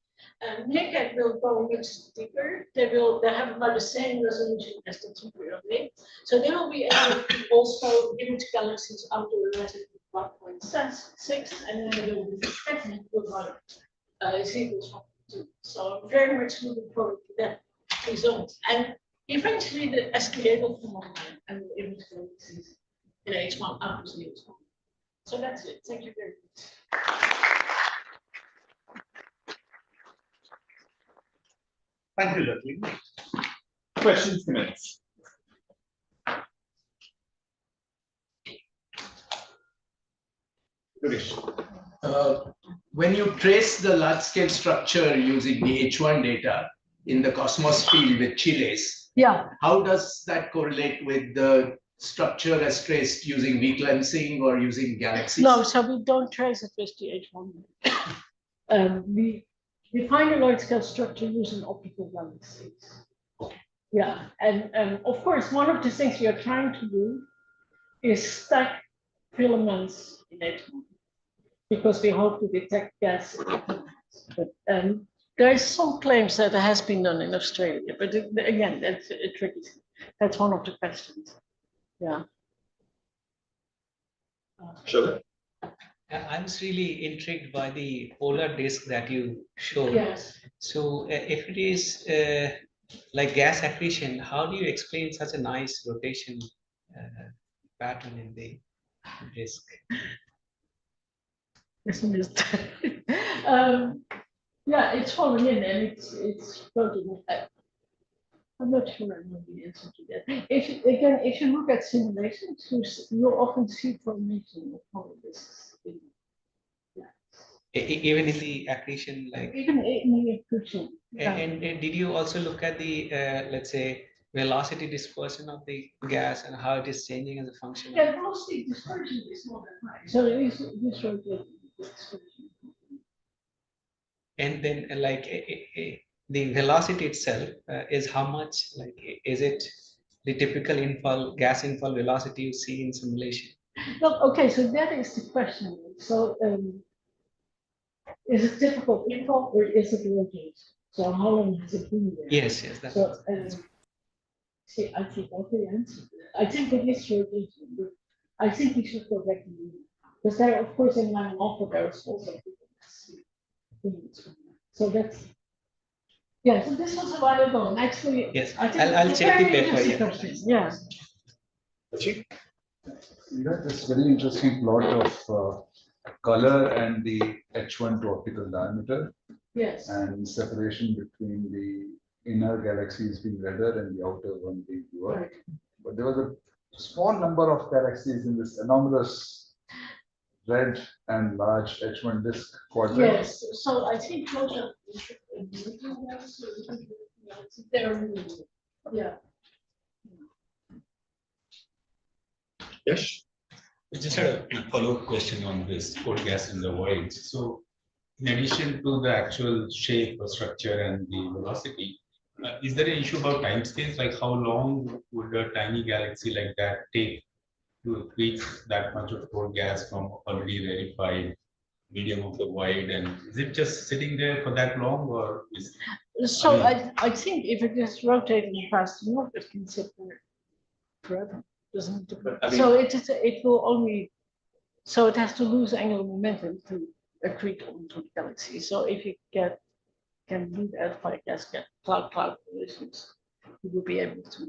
Meerkat will go much deeper. They have about the same resolution as the 2.8, so they will be able to also image galaxies out to a relative 1.6, and then they will be stacking with about 0.2. So I'm very much looking forward to that result. And eventually the SKA will come online and will image galaxies in H1 up to H1. So that's it. Thank you very much. Thank you, Jacqueline. Questions, comments? When you trace the large-scale structure using the H1 data in the Cosmos field with Chiles, Yeah. how does that correlate with the structure as traced using weak lensing or using galaxies? No, so we don't trace it with the H1. We find a large-scale structure using optical galaxies. Yeah, and of course, one of the things we are trying to do is stack filaments in H1 because we hope to detect gas. But there are some claims that it has been done in Australia, but again, that's a tricky thing. That's one of the questions. Yeah. Sure. I was really intrigued by the polar disk that you showed. Yes. So if it is like gas accretion, how do you explain such a nice rotation pattern in the disk? Yeah, it's falling in and it's floating. I'm not sure I know the answer to that. If you look at simulations, you often see formation of polar disks. Even in the accretion, like Even in the accretion. Yeah. and did you also look at the let's say velocity dispersion of the gas and how it is changing as a function of Velocity dispersion is not that high. So it is this rotating dispersion. and then like the velocity itself is how much, like is it the typical infall gas infall velocity you see in simulation? Well, okay, so that is the question. So is it typical infall or is it rotating? So how long has it been there? Yes, that's So see, I think okay answer. I think it is rotating, but I think we should go back to the because there, of course, in my offer there is also so that's yeah. So this was a while ago, and actually, yes, I think I'll check the paper. Yeah. This very interesting plot of color and the H1 to optical diameter Yes. and separation between the inner galaxies being redder and the outer one being bluer. Right. But there was a small number of galaxies in this anomalous red and large H1 disk quadrant. Yes. So I think those are they're yeah. Yes. I just had a follow-up question on this cold gas in the void. So, in addition to the actual shape or structure and the velocity, is there an issue about timescales? Like, how long would a tiny galaxy like that take to reach that much of cold gas from already rarefied medium of the void? And is it just sitting there for that long, or is So I think if it is rotating fast enough, it can sit there forever. Doesn't it? But, I mean- So it will only, so it has to lose angular momentum to accrete onto the galaxy. So if you can do that, like get cloud collisions, you will be able to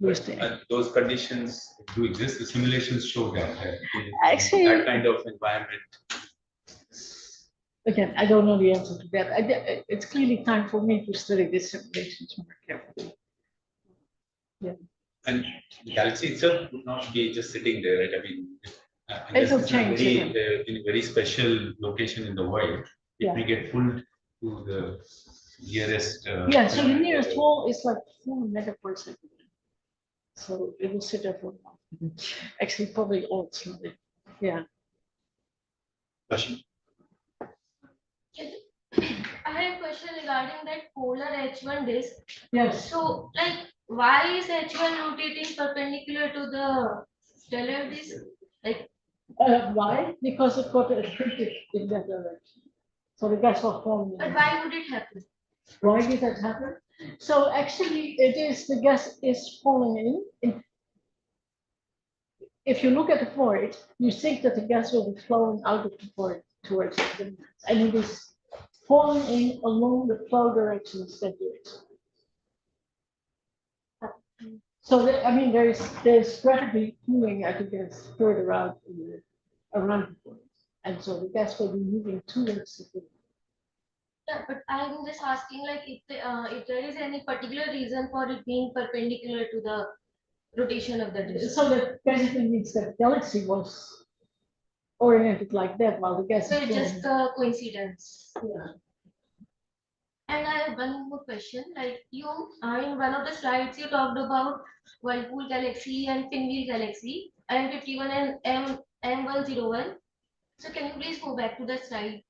lose the And those conditions do exist. The simulations show that in Actually- that kind of environment. Again, I don't know the answer to that. It's clearly time for me to study these simulations more carefully. And the galaxy itself would not be just sitting there, right? I mean, It will unless it's change, in a very special location in the world, it Yeah. may get pulled to the nearest. Yeah, so the nearest wall is like 4 megaparsecs. So it will sit there for a while. Actually, probably all its life. Yeah. Question? I have a question regarding that polar H1 disk. Yes. So, like, why is H1 rotating perpendicular to the stellar disk? Like, Why? Because it got attracted in that direction. So the gas was forming. but why would it happen? Why did that happen? So actually, it is the gas is falling in. If you look at the void, you think that the gas will be flowing out of the void towards the, and it is falling in along the flow directions that you expect. So I mean, there's gravity pulling at the gas further out around the void, and so the gas will be moving towards the void. Yeah, but I'm just asking, like, if there is any particular reason for it being perpendicular to the rotation of the disk. So that basically means that the galaxy was oriented like that while the gas So is it's just flowing. a coincidence. Yeah. And I have one more question. Like you, in one of the slides, you talked about Whirlpool Galaxy and Pinwheel Galaxy, M51 and M101. So can you please go back to the slide?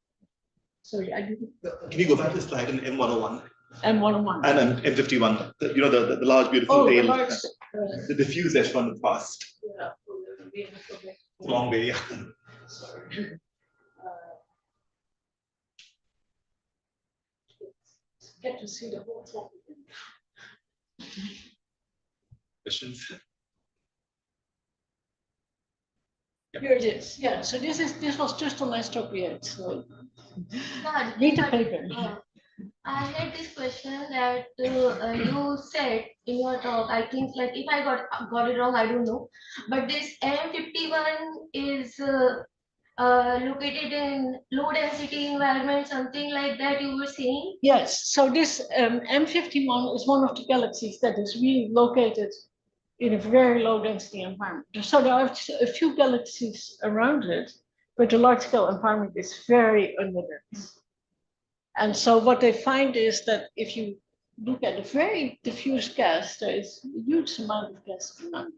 Sorry, I didn't. Can you go back to the slide in M101 M101. and M51? You know, the large, beautiful Oh, the tail, large. the diffuse H1 fast. Yeah. Long way. Yeah. Sorry. Get to see the whole topic. Questions? Here it is. Yeah. So this was just on Astropia. So Yeah, read the but, paper. I had this question that you said in your talk. I think, like, if I got it wrong, I don't know. But this M51 is located in low density environment, something like that you were saying. Yes. So this M51 is one of the galaxies that is really located in a very low density environment. So there are a few galaxies around it, but the large scale environment is very underdense. And so what they find is that if you look at a very diffuse gas, there is a huge amount of gas around.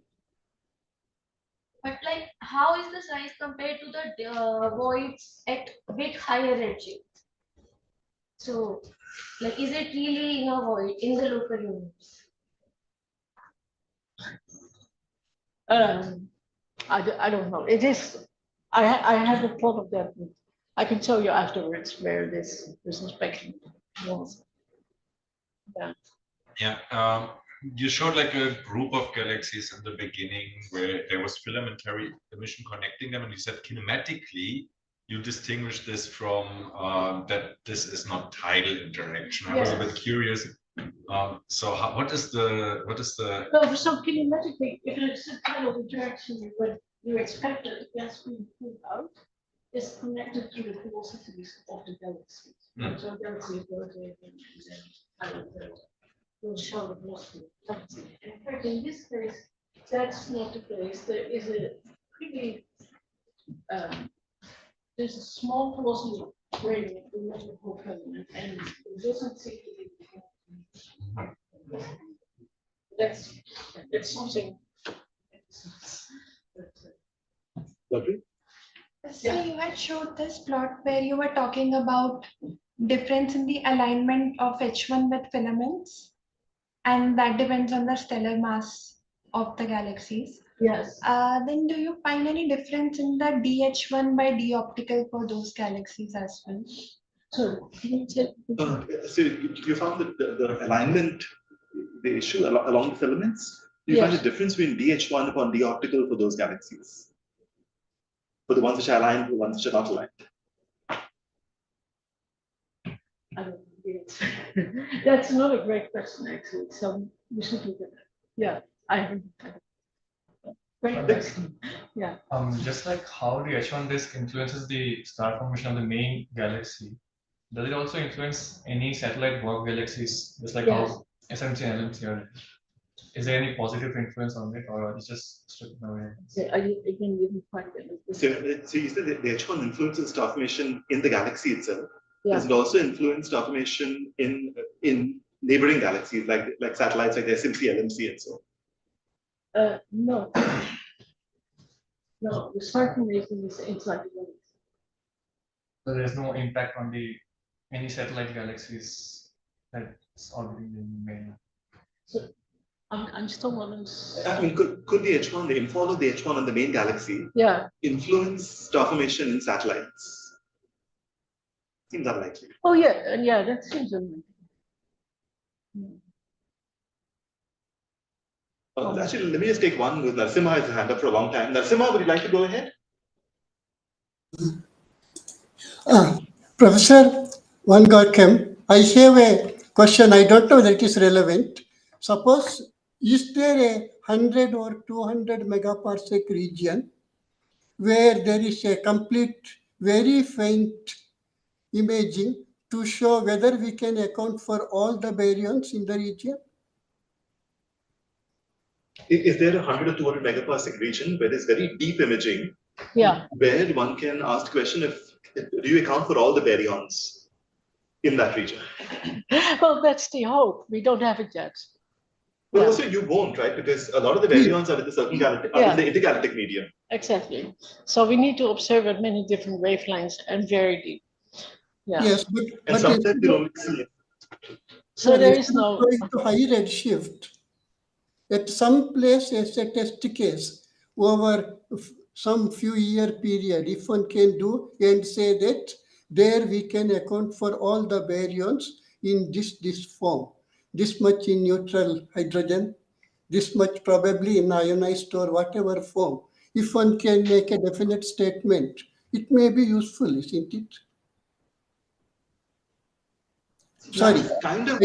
But like, how is the size compared to the voids at bit higher redshift? So, like, is it really in a void in the local universe? I don't know. It is. I have a plot of that. I can show you afterwards where this inspection was. Yeah. Yeah, you showed like a group of galaxies in the beginning where there was filamentary emission connecting them, and you said kinematically you distinguish this from that this is not tidal interaction. I was a bit curious. So what is the So kinematically, if it's a kind of interaction when you expect that the gas being pulled out is connected to the velocities of the galaxies. So galaxies rotating and then will show the velocity of the galaxy. In fact, in this case, that's not the case. There is a pretty there's a small velocity gradient in the Gorkom, and it doesn't seem to be. That's something. Lovely. So you had showed this plot where you were talking about difference in the alignment of H1 with filaments, and that depends on the stellar mass of the galaxies. Yes. Then do you find any difference in the dH1 by d optical for those galaxies as well? So can you tell? So you found that the alignment, the issue along the filaments, you find Yes. the difference between DH1 upon D optical for those galaxies, for the ones which are aligned, the ones which are not aligned. I don't know. That's another great question, actually. So we should look at that. Yeah, I haven't. Great question. Yeah. Just like how the H1 disk influences the star formation of the main galaxy, does it also influence any satellite dwarf galaxies, just like Yes. how SMC and LMC are? Is there any positive influence on it, or it's just strict away? Yeah, I didn't quite get it. So you said that the H1 influences star formation in the galaxy itself. Yeah. Does it also influence star formation in neighboring galaxies like satellites like the SMC, LMC, and so on? No. No, the star formation is inside the galaxy. So there's no impact on the any satellite galaxies that's orbiting the main. So I'm still wondering. I mean, could the H1, the infall of the H1 on the main galaxy, Yeah. influence star formation in satellites? Seems unlikely. Oh yeah, yeah, that seems unlikely. Actually, let me just take one with Narasimha has a hand up for a long time. Narasimha, would you like to go ahead? Professor Van Gorkom, I have a question. I don't know whether it is relevant. Suppose, is there a 100 or 200 megaparsec region where there is a complete, very faint imaging to show whether we can account for all the baryons in the region? Is there a 100 or 200 megaparsec region where there's very deep imaging? Yeah. Where one can ask the question do you account for all the baryons in that region? Well, that's the hope. We don't have it yet. But also you won't, right? Because a lot of the baryons are in the circumgalactic, are in the intergalactic medium. Exactly. So we need to observe at many different wavelengths and very deep. Yeah. Yes, but sometimes you don't see it. So there is no going to high redshift. At some place, as a test case over some few year period, if one can do and say that there we can account for all the baryons in this form, this much in neutral hydrogen, this much probably in ionized or whatever form. If one can make a definite statement, it may be useful, isn't it? Sorry, It's kind of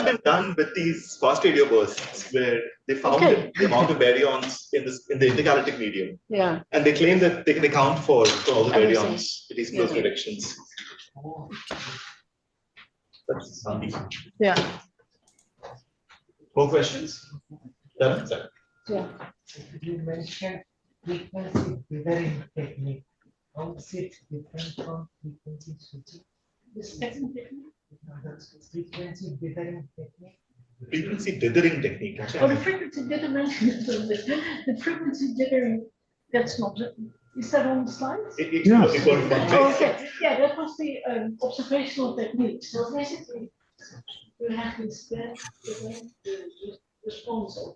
been done with these fast radio bursts where they found the amount of baryons in the intergalactic medium. Yeah. And they claim that they can account for all the baryons in these close directions. That's handy. Yeah. More questions? Done? Yeah. You mentioned frequency dithering technique. How is it different from frequency switching? The second technique? Frequency dithering technique. Frequency dithering technique. Oh, the frequency dithering. The frequency dithering. That's not. Is that on the slides? Okay. Yeah, that was the observational technique. So basically, you have instead the response of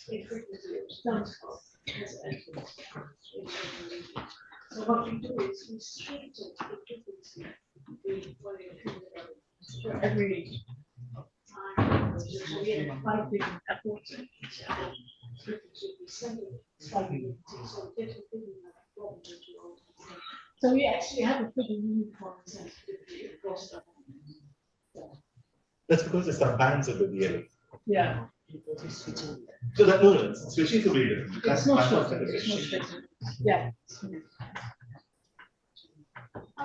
the frequency response. So what we do is we switch the frequency for every time. So we have 5 different efforts. Frequency descending slightly, so different problems. So we actually have a pretty uniform sensitivity across the. That's because it's the bands of the VLA. Yeah. So that no, it's switching to very different. It's not switching. Yeah.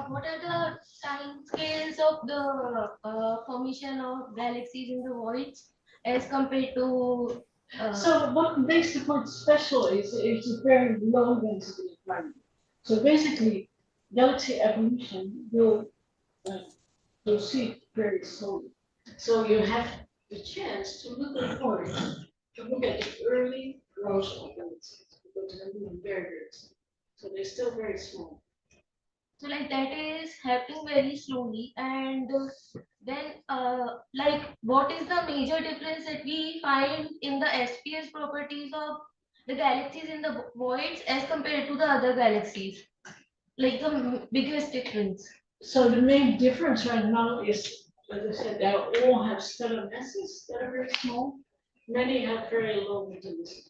What are the time scales of the formation of galaxies in the voids as compared to? So what makes the void special is a very low density environment. So basically, galaxy evolution will proceed very slowly. So you have the chance to look at voids, to look at the early growth of galaxies because they're moving very, very slow. So they're still very small. So like that is happening very slowly, and then like what is the major difference that we find in the SPS properties of the galaxies in the voids as compared to the other galaxies? Like the biggest difference. So the main difference right now is, like I said, they all have stellar masses that are very small. Many have very low metallicity.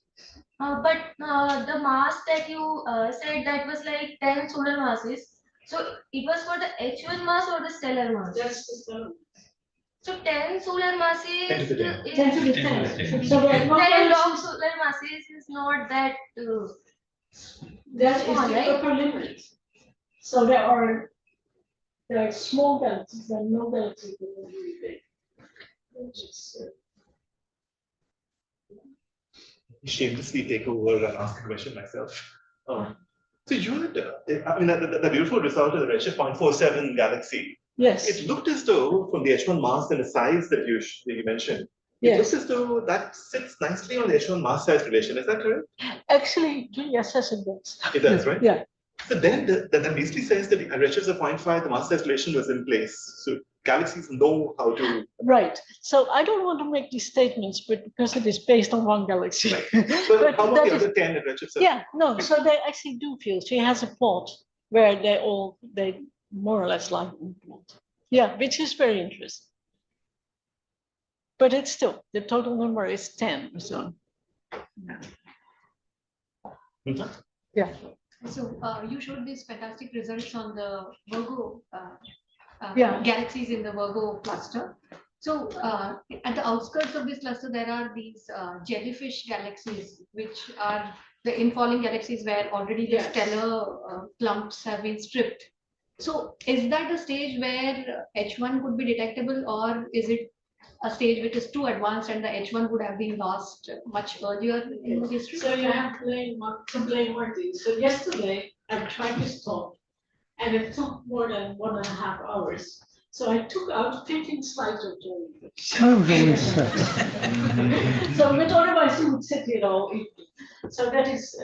But the mass that you said, that was like 10 solar masses. So it was for the H1 mass or the stellar mass? That's the stellar mass. So 10 solar masses 10 to the 10. is 10 to the 10. So 10 log solar masses is not that that is small, the right? upper limit. So there are small galaxies and no galaxies that are really big. Which is, Shamelessly take over and ask a question myself. So you had, I mean, the beautiful result of the redshift 0.47 galaxy. yes. It looked as though, from the H1 mass and the size that you mentioned, it looks as though that sits nicely on the H1 mass size relation. Is that correct? Actually, yes, it does. It does, right? Yeah. So then that basically says that the redshifts of 0.5, the mass size relation was in place. So galaxies know how to. Right. So I don't want to make these statements, but because it is based on one galaxy. Right. So But how about the that other 10 redshifts? Yeah, no, so they actually do feel. She has a plot where they more or less like the plot. Yeah, which is very interesting. But it's still, the total number is 10, so. Yeah. So you showed these fantastic results on the Virgo Yeah. galaxies in the Virgo cluster. So at the outskirts of this cluster, there are these jellyfish galaxies, which are the infalling galaxies where already the Yes. stellar clumps have been stripped. So is that a stage where H1 could be detectable, or is it a stage which is too advanced and the H1 would have been lost much earlier in history? So you have to blame Martin. So yesterday I tried to stop and it took more than 1.5 hours. So I took out 15 slides of jellyfish. Oh, very So but otherwise you would sit here all evening. So that is,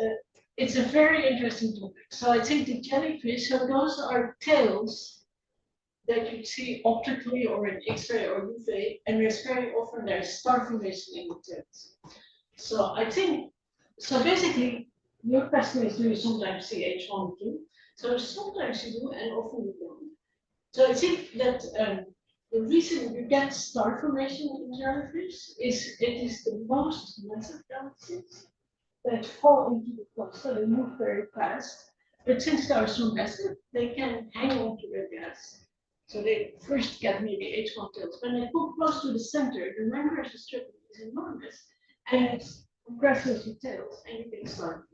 it's a very interesting topic. So I think the jellyfish, so those are tails that you see optically or in X-ray or UV, and there's very often there's star formation in the tails. So I think, so basically, your question is, do you sometimes see H1 too? So sometimes you do, and often you don't. So I think that the reason you get star formation in jellyfish is it is the most massive galaxies that fall into the cluster. They move very fast, but since they are so massive, they can hang on to their gas. So they first get maybe H1 tails. When they pull close to the center, the members strip is enormous, and it's compresses the tails, and you can start.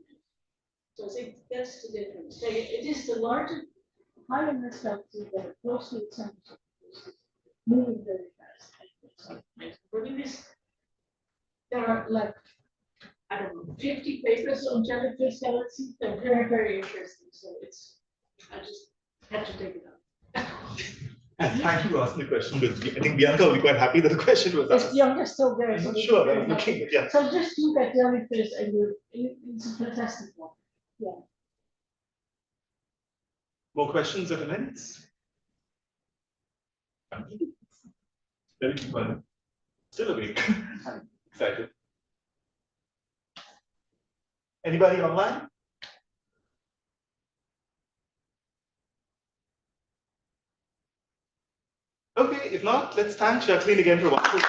So I think that's the difference. So it is the larger, higher mass galaxies that are close to the center, moving very fast. But in this, there are like, I don't know, 50 papers on jellyfish galaxies. They're very, very interesting. So it's, I just had to take it out. And thank you for asking the question. I think Bianca will be quite happy that the question was asked. Is Bianca still there? I'm not sure. I'm looking. Yeah. So just look at jellyfish and it's a fantastic one. Yeah. More questions or comments? Very fun. Still awake. I'm excited. Anybody online? Okay, if not, let's thank Jacqueline again for wonderful.